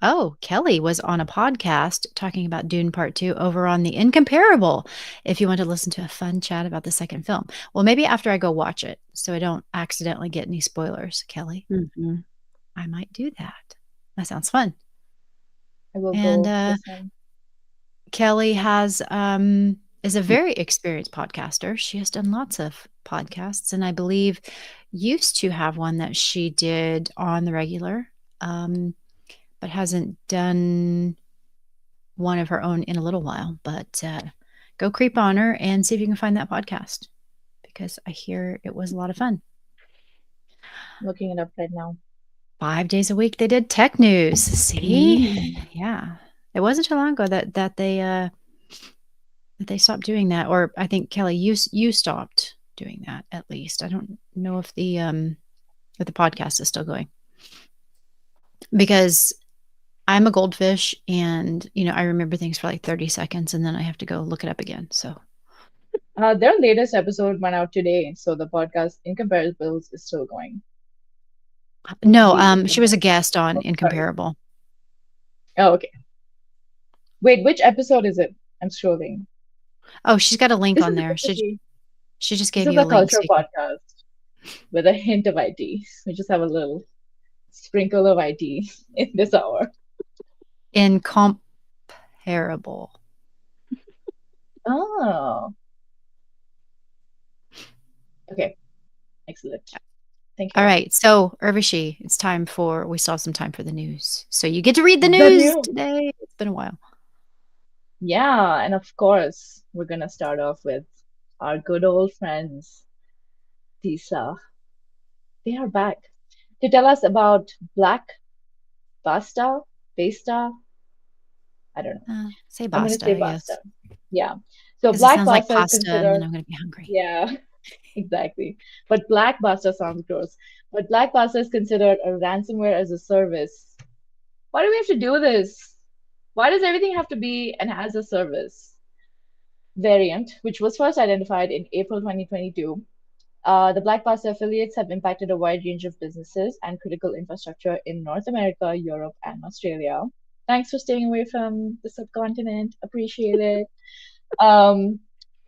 Oh, Kelly was on a podcast talking about Dune Part 2 over on The Incomparable. If you want to listen to a fun chat about the second film. Well, maybe after I go watch it so I don't accidentally get any spoilers, Kelly.
Mm-hmm.
I might do that. That sounds fun.
I will
And
go listen.
Kelly is a very experienced podcaster. She has done lots of podcasts and I believe used to have one that she did on the regular. But hasn't done one of her own in a little while. But go creep on her and see if you can find that podcast, because I hear it was a lot of fun.
Looking it up right now.
5 days a week they did tech news. See? Yeah. It wasn't too long ago that they stopped doing that. Or I think, Kelly, you stopped doing that, at least. I don't know if the podcast is still going, because I'm a goldfish, and I remember things for like 30 seconds and then I have to go look it up again. So
Their latest episode went out today, so the podcast Incomparables is still going.
no, she was a guest on
Oh, sorry.
Incomparable.
Oh, okay. Wait, which episode is it? I'm scrolling.
Oh, she's got a link
This
on
is
there.
basically
She just
this
gave
is
you a
a
link.
culture
So
podcast with a hint of IT. We just have a little sprinkle of IT in this hour.
Incomparable.
Oh, okay. Excellent. Thank
All
you.
right. So, Urvashi, we still have some time for the news. So you get to read the
The
news
new.
today. It's been a while.
Yeah, and of course, we're gonna start off with our good old friends, Tisa. They are back to tell us about Black Basta, Basta. I don't know.
Say
I'm gonna
basta,
say
I
Basta.
guess.
Yeah. So
Because it
Black
sounds like
Basta is
pasta and then
considered,
I'm going to be hungry.
yeah, exactly. But Black Basta sounds gross. But Black Basta is considered a ransomware as a service. Why do we have to do this? Why does everything have to be an as a service variant, which was first identified in April 2022? The Black Pasta affiliates have impacted a wide range of businesses and critical infrastructure in North America, Europe, and Australia. Thanks for staying away from the subcontinent. Appreciate it. Um,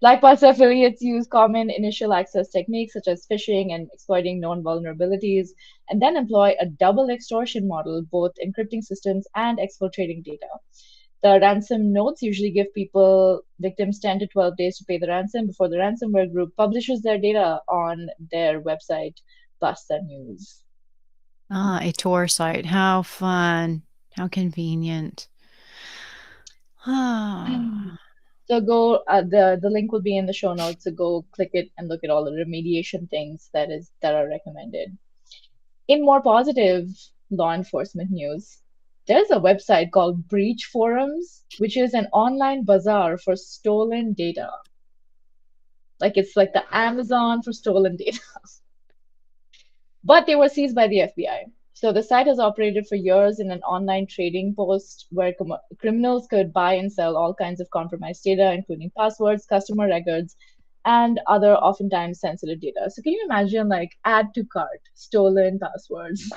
Black Pasta affiliates use common initial access techniques such as phishing and exploiting known vulnerabilities, and then employ a double extortion model, both encrypting systems and exfiltrating data. The ransom notes usually give victims 10 to 12 days to pay the ransom before the ransomware group publishes their data on their website, Basta News.
A tour site. How fun. How convenient. Ah.
So the link will be in the show notes. So go click it and look at all the remediation things that are recommended. In more positive law enforcement news, there's a website called Breach Forums, which is an online bazaar for stolen data. Like it's like the Amazon for stolen data. But they were seized by the FBI. So the site has operated for years in an online trading post where criminals could buy and sell all kinds of compromised data, including passwords, customer records, and other oftentimes sensitive data. So can you imagine like add to cart, stolen passwords?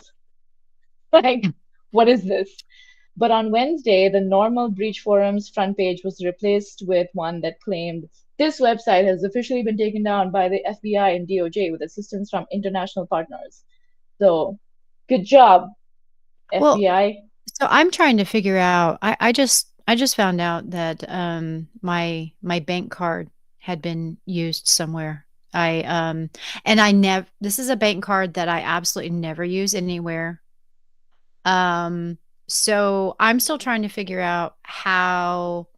Like, what is this? But on Wednesday, the normal Breach Forum's front page was replaced with one that claimed this website has officially been taken down by the FBI and DOJ with assistance from international partners. So, good job,
Well,
FBI.
so I'm trying to figure out. I just found out that my bank card had been used somewhere. And I never. This is a bank card that I absolutely never use anywhere. Um, so I'm still trying to figure out how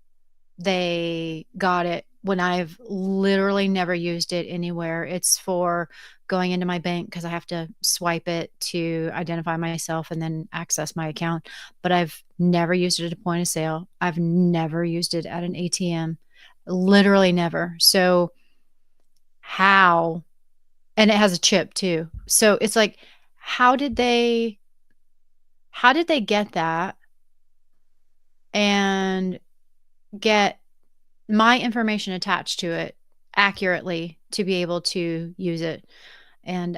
they got it when I've literally never used it anywhere. It's for going into my bank because I have to swipe it to identify myself and then access my account. But I've never used it at a point of sale. I've never used it at an ATM. Literally never. So how? And it has a chip too. So it's like, how did they get that and get my information attached to it accurately to be able to use it? And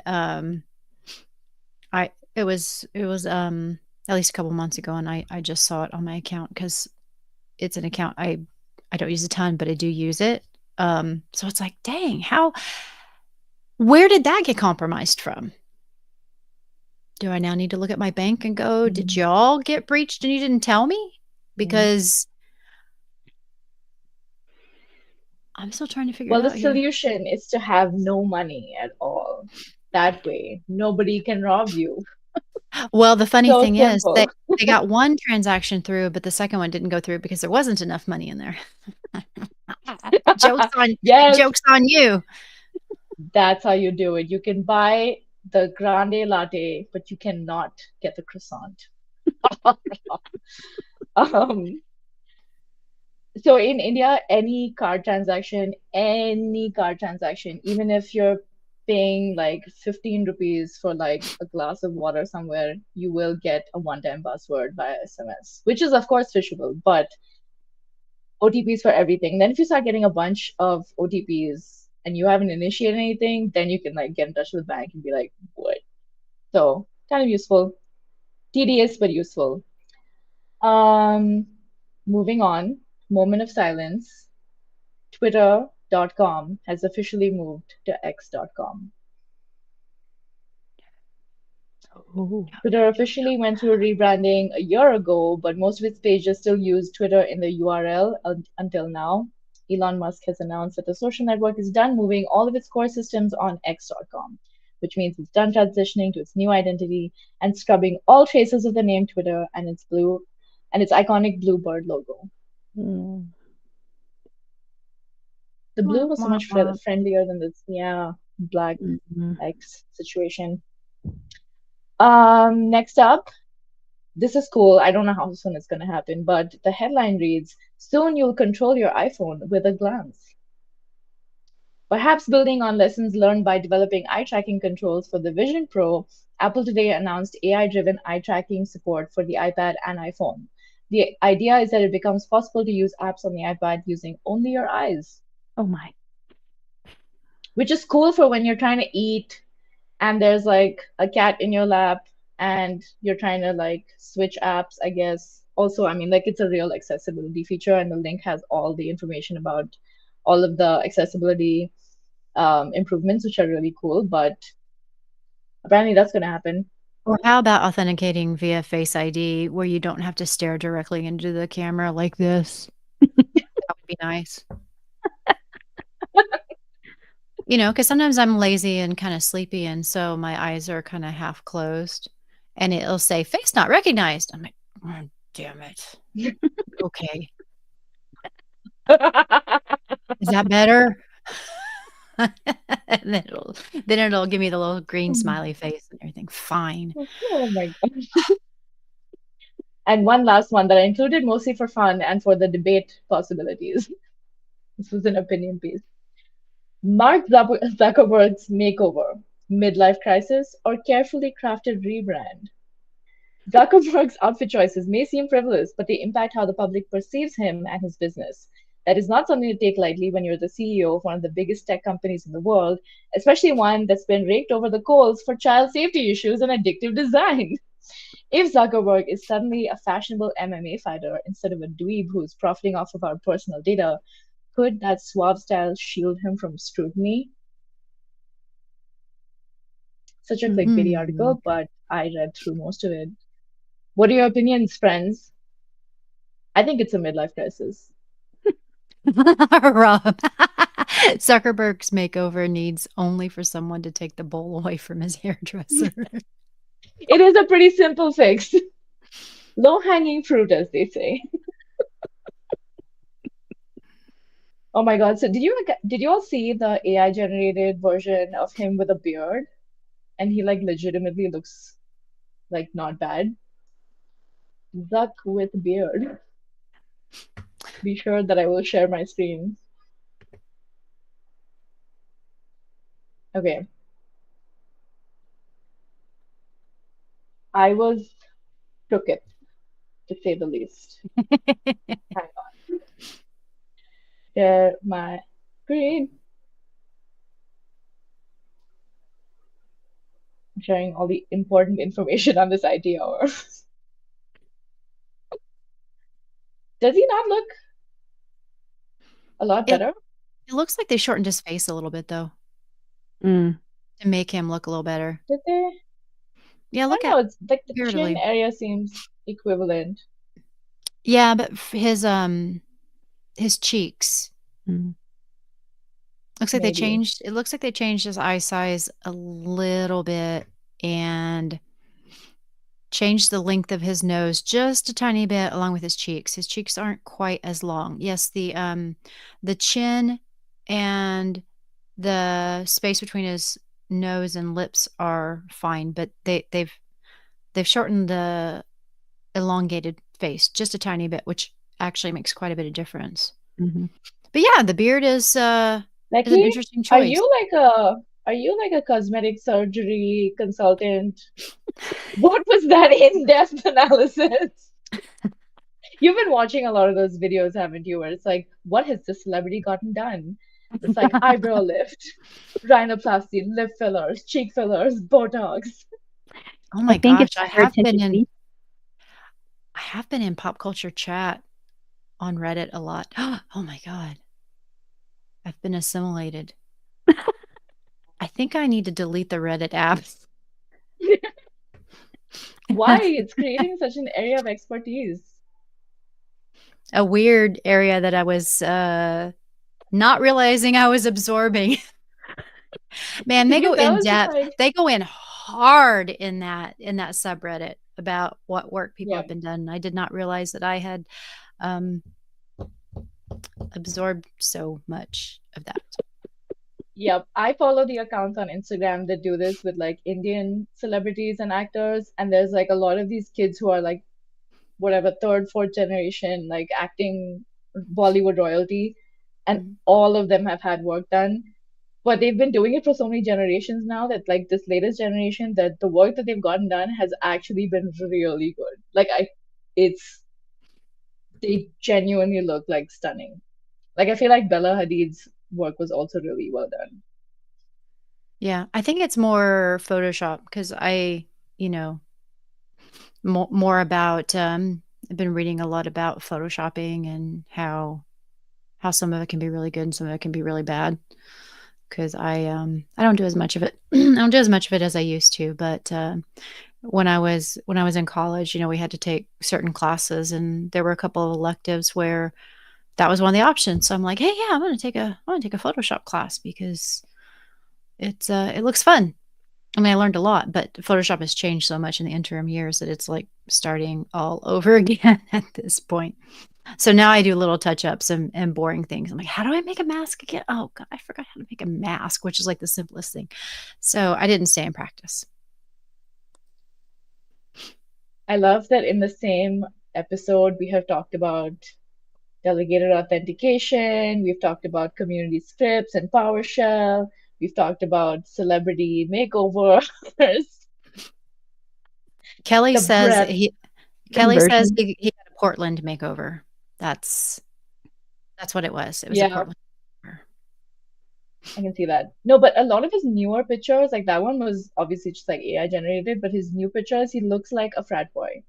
it was at least a couple months ago, and I just saw it on my account because it's an account I don't use a ton, but I do use it. So it's like, dang, where did that get compromised from? Do I now need to look at my bank and go, did y'all get breached and you didn't tell me? Because I'm still trying to figure it
Well, the
out here.
solution is to have no money at all. That way, nobody can rob you.
Well, the funny
So
thing is
simple.
they got one transaction through, but the second one didn't go through because there wasn't enough money in there. Joke's on
Yes,
joke's on you.
that's how you do it. You can buy the grande latte, but you cannot get the croissant. Um, so in India, any card transaction, even if you're paying like 15 rupees for like a glass of water somewhere, you will get a one-time password via SMS, which is of course phishable, but OTPs for everything. Then if you start getting a bunch of OTPs and you haven't initiated anything, then you can like get in touch with the bank and be like, what? So kind of useful. Tedious but useful. Um, moving on. Moment of silence. Twitter.com has officially moved to X.com.
Oh.
Twitter officially went through a rebranding a year ago, but most of its pages still use Twitter in the URL until now. Elon Musk has announced that the social network is done moving all of its core systems on X.com, which means it's done transitioning to its new identity and scrubbing all traces of the name Twitter and its iconic blue bird logo.
Mm.
The blue
Wah,
was so
wah,
much
wah.
friendlier than this, yeah, black
Mhm.
X situation. Next up, this is cool. I don't know how soon it's going to happen, but the headline reads, "Soon you'll control your iPhone with a glance." Perhaps building on lessons learned by developing eye tracking controls for the Vision Pro, Apple today announced AI-driven eye tracking support for the iPad and iPhone. The idea is that it becomes possible to use apps on the iPad using only your eyes,
Oh my.
which is cool for when you're trying to eat and there's like a cat in your lap and you're trying to like switch apps, I guess. Also, I mean, like it's a real accessibility feature, and the link has all the information about all of the accessibility improvements, which are really cool. But apparently, that's going to happen.
Or how about authenticating via Face ID where you don't have to stare directly into the camera like this? That would be nice. Because sometimes I'm lazy and kinda sleepy, and so my eyes are kinda half closed, and it'll say, "Face not recognized." I'm like, "Oh, damn it. Okay. Is that better?" And then it'll give me the little green smiley face and everything. Fine.
Oh my God. And one last one that I included mostly for fun and for the debate possibilities. This was an opinion piece. Mark Zuckerberg's makeover, midlife crisis, or carefully crafted rebrand? Zuckerberg's outfit choices may seem frivolous, but they impact how the public perceives him and his business. That is not something to take lightly when you're the CEO of one of the biggest tech companies in the world, especially one that's been raked over the coals for child safety issues and addictive design. If Zuckerberg is suddenly a fashionable MMA fighter instead of a dweeb who's profiting off of our personal data, could that suave style shield him from scrutiny? Such a clickbaity
Mhm.
article, but I read through most of it. What are your opinions, friends? I think it's a midlife crisis.
Rob. Zuckerberg's makeover needs only for someone to take the bowl away from his hairdresser.
It is a pretty simple fix. Low hanging fruit, as they say. Oh my God. So did you all see the AI generated version of him with a beard? And he like legitimately looks like not bad. Zuck with beard. Be sure that I will share my screen. Okay. I was shook it, to say the least. Hang on. Share my screen. I'm sharing all the important information on this IT hour. Does he not look a lot
It
better?
it looks like they shortened his face a little bit, though,
Mm.
to make him look a little better.
Did they?
Yeah,
I
look
don't know.
at
It's like the chin
comparatively.
area seems equivalent.
Yeah, but his cheeks.
Mm.
Maybe.
It looks like they changed his eye size a little bit and changed the length of his nose just a tiny bit along with his cheeks. His cheeks aren't quite as long. Yes, the chin and the space between his nose and lips are fine, but they've shortened the elongated face just a tiny bit, which actually makes quite a bit of difference.
Mm-hmm.
But yeah, the beard is an
Becky,
interesting
are
choice.
you like a cosmetic surgery consultant? What was that in-depth analysis? You've been watching a lot of those videos, haven't you? Where it's like, what has this celebrity gotten done? It's like eyebrow lift, rhinoplasty, lip fillers, cheek fillers, Botox.
Oh
I
my
think
gosh,
it's their attention to detail.
I have been in pop culture chat on Reddit a lot. Oh my god. I've been assimilated. I think I need to delete the Reddit app.
Why? It's creating such an area of expertise.
A weird area that I was not realizing I was absorbing. Man, they go
Because that
in
was just
depth.
like,
They go in hard in that subreddit about what work people
yeah,
have been done. I did not realize that I had um, absorbed so much of that.
yep. I follow the accounts on Instagram that do this with like Indian celebrities and actors, and there's like a lot of these kids who are like whatever third, fourth generation, like acting Bollywood royalty, and
Mhm.
all of them have had work done. But they've been doing it for so many generations now that like this latest generation, that the work that they've gotten done has actually been really good. It's they genuinely look like stunning. Like I feel like Bella Hadid's work was also really well done.
Yeah, I think it's more Photoshop because you know, more about I've been reading a lot about photoshopping and how some of it can be really good and some of it can be really bad. Because I don't do as much of it. I don't do as much of it as I used to. But when I was in college, we had to take certain classes, and there were a couple of electives where that was one of the options. So I'm like, hey, yeah, I'm gonna take a Photoshop class because it looks fun. I mean, I learned a lot, but Photoshop has changed so much in the interim years that it's like starting all over again at this point. So now I do little touch ups and boring things. I'm like, how do I make a mask again? Oh, God, I forgot how to make a mask, which is like the simplest thing. So I didn't stay in practice.
I love that in the same episode we have talked about delegated authentication, we've talked about community scripts and PowerShell, we've talked about celebrity makeovers,
Kelly
the
says
breadth.
he Kelly says
Conversion.
he had a Portland makeover. That's that's what it was. It was a
Yeah,
Portland makeover.
I can see that. No, but a lot of his newer pictures, like that one was obviously just like AI generated, but his new pictures, he looks like a frat boy.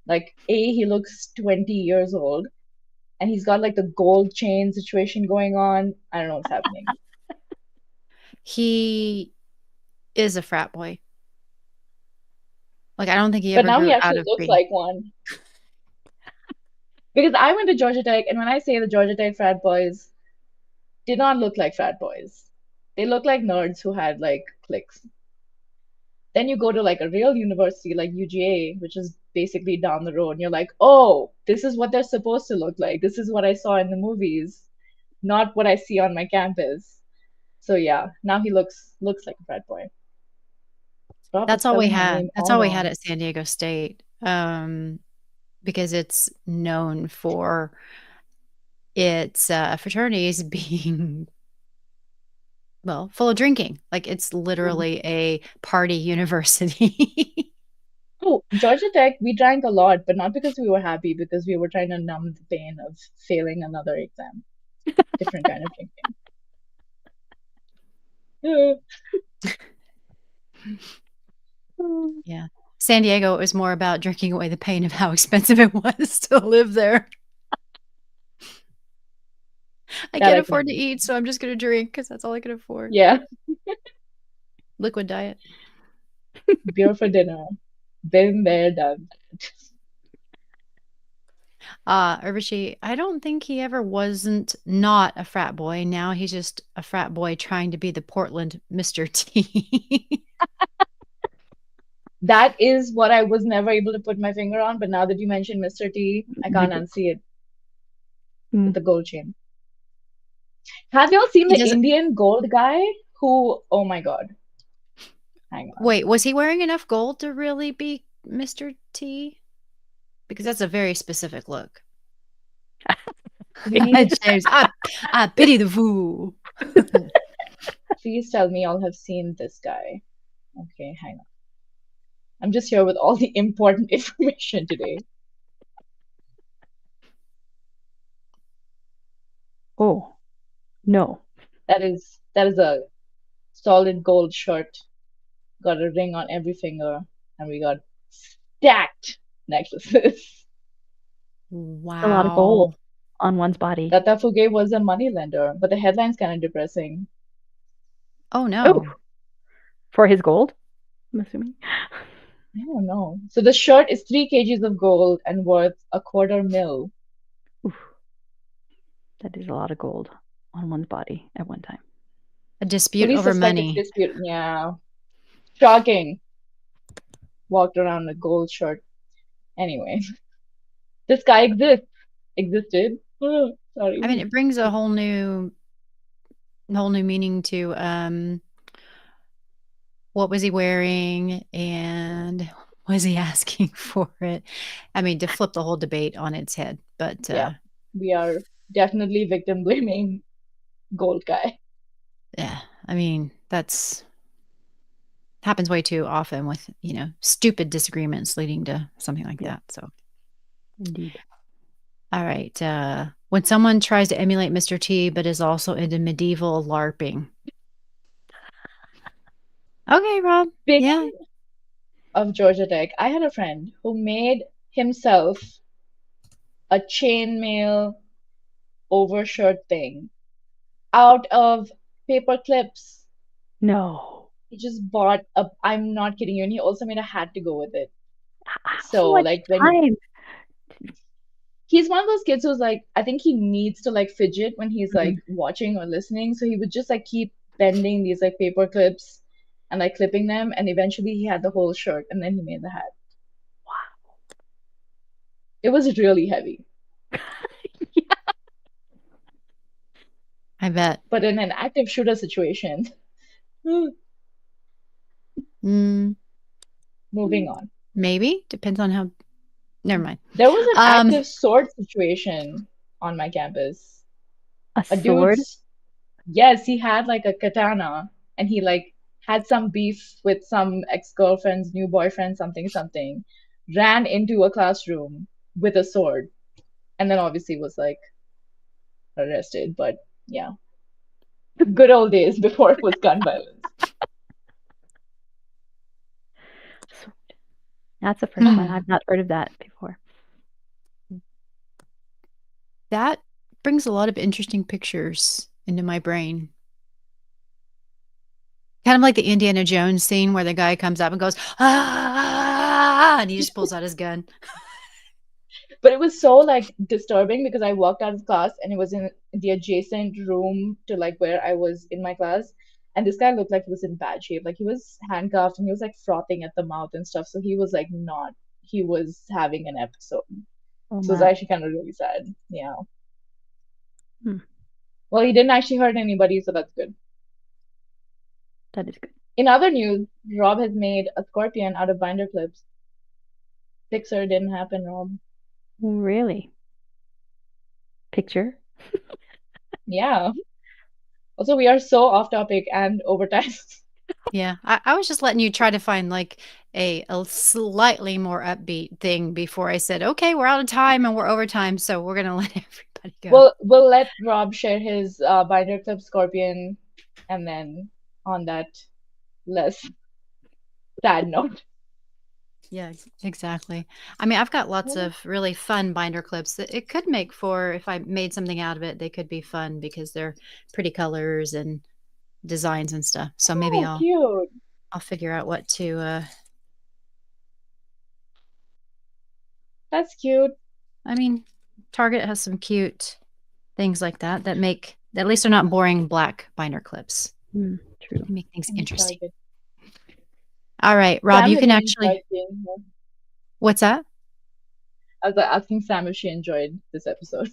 Like, he looks 20 years old, and he's got like the gold chain situation going on. I don't know what's happening.
He is a frat boy. Like I don't think he
But
ever
now he
grew out
actually
of
looks
being.
like one. Because I went to Georgia Tech, and when I say the Georgia Tech frat boys did not look like frat boys, they look like nerds who had like cliques. Then you go to like a real university like UGA, which is basically down the road, and you're like, oh, this is what they're supposed to look like. This is what I saw in the movies, not what I see on my campus. So yeah, now he looks like a frat boy. Stop
That's all we
spelling my
had.
name
That's
all
all we had
wrong.
at San Diego State. Because it's known for its fraternities being well full of drinking. Like it's
Mhm.
literally a party university.
Oh, Georgia Tech, we drank a lot, but not because we were happy, because we were trying to numb the pain of failing another exam. Different kind of drinking.
Yeah. San Diego, it was more about drinking away the pain of how expensive it was to live there. I
That
can't
I can
afford to eat,
understand.
so I'm just going to drink because that's all I can afford.
Yeah,
Liquid diet.
beer for dinner. Been there, done that.
Urvashi, I don't think he ever wasn't not a frat boy. Now he's just a frat boy trying to be the Portland Mr. T.
That is what I was never able to put my finger on, but now that you mentioned Mr. T, I can't
The-
unsee it with
mm.
the gold chain. Have y'all seen
He
the
doesn't.
Indian gold guy who, oh my God, hang on.
Wait, was he wearing enough gold to really be Mr. T? Because that's a very specific look.
Please,
James, I pity the fool.
please tell me y'all have seen this guy. Okay, hang on. I'm just here with all the important information today.
Oh, no.
That is a solid gold shirt. Got a ring on every finger, and we got stacked necklaces.
A lot of gold
Wow.
on one's body.
Tata Fuge was a moneylender, but the headline's kind of depressing.
Oh
Oh,
no.
for his gold, I'm assuming.
I don't know. So the shirt is 3 kgs of gold and worth a quarter mil.
Oof, that is a lot of gold on one's body at one time.
A dispute
Police
over
suspect it's
money.
dispute. Yeah, shocking. Walked around a gold shirt. Anyway, this guy existed.
I mean,
Sorry.
it brings a whole new meaning to what was he wearing and was he asking for it? I mean, to flip the whole debate on its head, but
Yeah, we are definitely victim blaming gold guy.
yeah, I mean, that's happens way too often with, stupid disagreements leading to something like
Yeah,
that. So,
indeed.
all right. When someone tries to emulate Mr. T, but is also into medieval LARPing. Okay, Rob. Yeah.
Speaking of Georgia Tech, I had a friend who made himself a chainmail overshirt thing out of paper clips.
No.
He just bought a, I'm not kidding you, and he also made a hat to go with it.
How
So,
much
like, when
time?
he's one of those kids who's like, I think he needs to like fidget when he's
Mhm.
like watching or listening. So he would just like keep bending these like paper clips and like clipping them. And eventually he had the whole shirt and then he made the hat. It was really heavy,
I bet.
but in an active shooter situation,
Mm,
moving on.
maybe. Depends on how. Never mind.
There was an
Um,
active sword situation on my campus.
A
A
sword?
dude's, yes, he had like a katana and he like had some beef with some ex-girlfriend's new boyfriend, something, something, ran into a classroom with a sword, and then obviously was like arrested. But yeah, good old days before it was gun violence.
That's the first one. I've not heard of that before.
that brings a lot of interesting pictures into my brain. Kind of like the Indiana Jones scene where the guy comes up and goes, ah, and he just pulls out his gun.
But it was so like disturbing because I walked out of class and it was in the adjacent room to like where I was in my class. And this guy looked like he was in bad shape. Like he was handcuffed and he was like frothing at the mouth and stuff. So he was like not, he was having an episode.
Oh
So it was
my.
actually kind of really sad. Yeah.
Hmm,
Well, he didn't actually hurt anybody, so that's good.
that is good.
In other news, Rob has made a scorpion out of binder clips. Pixar didn't happen, Rob.
Really? Picture?
Yeah. Also, we are so off topic and over time.
Yeah, I was just letting you try to find like a slightly more upbeat thing before I said, okay, we're out of time and we're over time, so we're gonna let everybody go.
We'll let Rob share his binder clip scorpion, and then on that less sad note.
Yeah, exactly. I mean, I've got lots
Well,
of really fun binder clips that it could make for if I made something out of it, they could be fun because they're pretty colors and designs and stuff. So maybe
oh, cute.
I'll figure out what to
That's cute.
I mean, Target has some cute things like that that make at least they're not boring black binder clips.
True.
Make things
And
interesting.
Target.
All right, Rob,
Sam
you
has
can
enjoyed
actually
being here.
what's that?
I was asking Sam if she enjoyed this episode.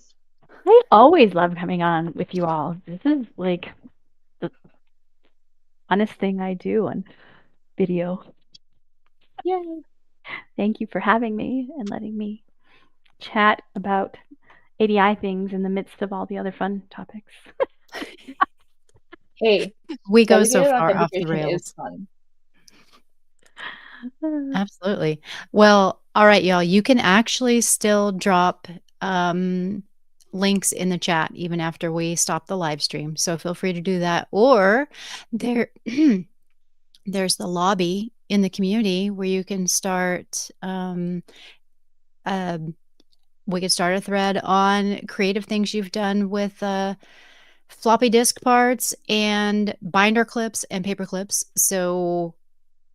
I always love coming on with you all. This is like the funnest thing I do on video.
Yeah.
Thank you for having me and letting me chat about ADI things in the midst of all the other fun topics.
Hey,
We go so
delegated
far off the
authentication is
rails.
fun.
Absolutely. Well, all right, y'all. You can actually still drop links in the chat even after we stop the live stream. So feel free to do that. Or there, there's the lobby in the community where you can start. Uh, we could start a thread on creative things you've done with floppy disk parts and binder clips and paper clips. So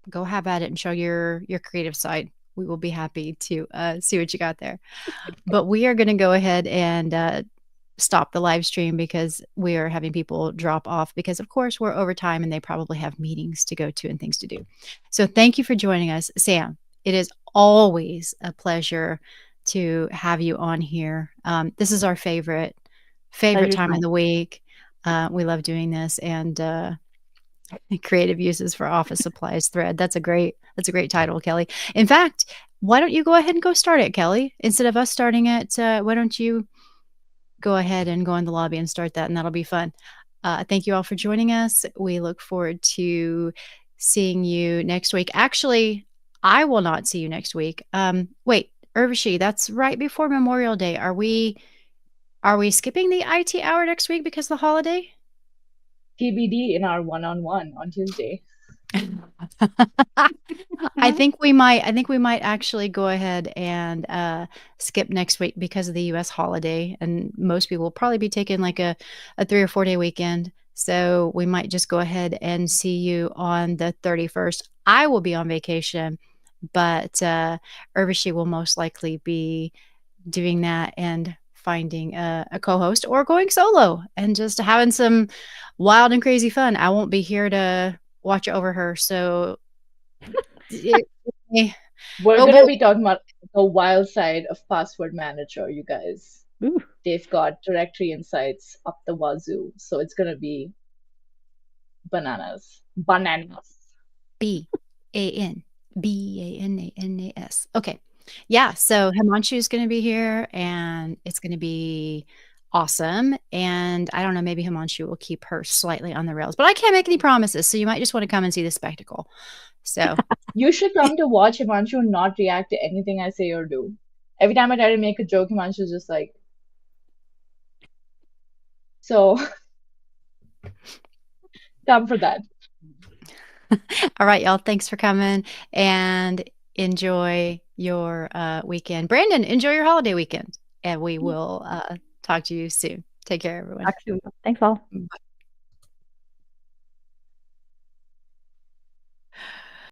go have at it and show your creative side. We will be happy to see what you got there. But we are going to go ahead and stop the live stream because we are having people drop off because, of course, we're over time and they probably have meetings to go to and things to do. So thank you for joining us, Sam. It is always a pleasure to have you on here. This is our favorite
Pleasure's
time of
mine.
the week. We love doing this and creative uses for office supplies thread. That's a great title, Kelly. In fact, why don't you go ahead and go start it, Kelly? Instead of us starting it, why don't you go ahead and go in the lobby and start that, and that'll be fun. Thank you all for joining us. We look forward to seeing you next week. Actually, I will not see you next week. Wait, Urvashi, that's right before Memorial Day. Are we skipping the IT hour next week because of the holiday?
TBD in our one-on-one on Tuesday.
I think we might actually go ahead and skip next week because of the US holiday, and most people will probably be taking like a 3 or 4 day weekend. So we might just go ahead and see you on the 31st. I will be on vacation, but Urvashi will most likely be doing that and finding a co-host or going solo and just having some wild and crazy fun. I won't be here to watch over her. So it,
We're
oh
gonna
boy,
be talking about the wild side of Password Manager, you guys.
Ooh,
They've got directory insights up the wazoo, so it's gonna be bananas. Bananas.
Bananas. Okay. Yeah. So Himanshu is going to be here and it's going to be awesome. And I don't know, maybe Himanshu will keep her slightly on the rails, but I can't make any promises. So you might just want to come and see the spectacle. So
You should come to watch Himanshu not react to anything I say or do. Every time I try to make a joke, Himanshu's just like, so come for that.
all right, y'all. Thanks for coming and enjoy your weekend. Brandon, enjoy your holiday weekend. And we will talk to you soon. Take care, everyone.
talk soon. Thanks all.
Bye.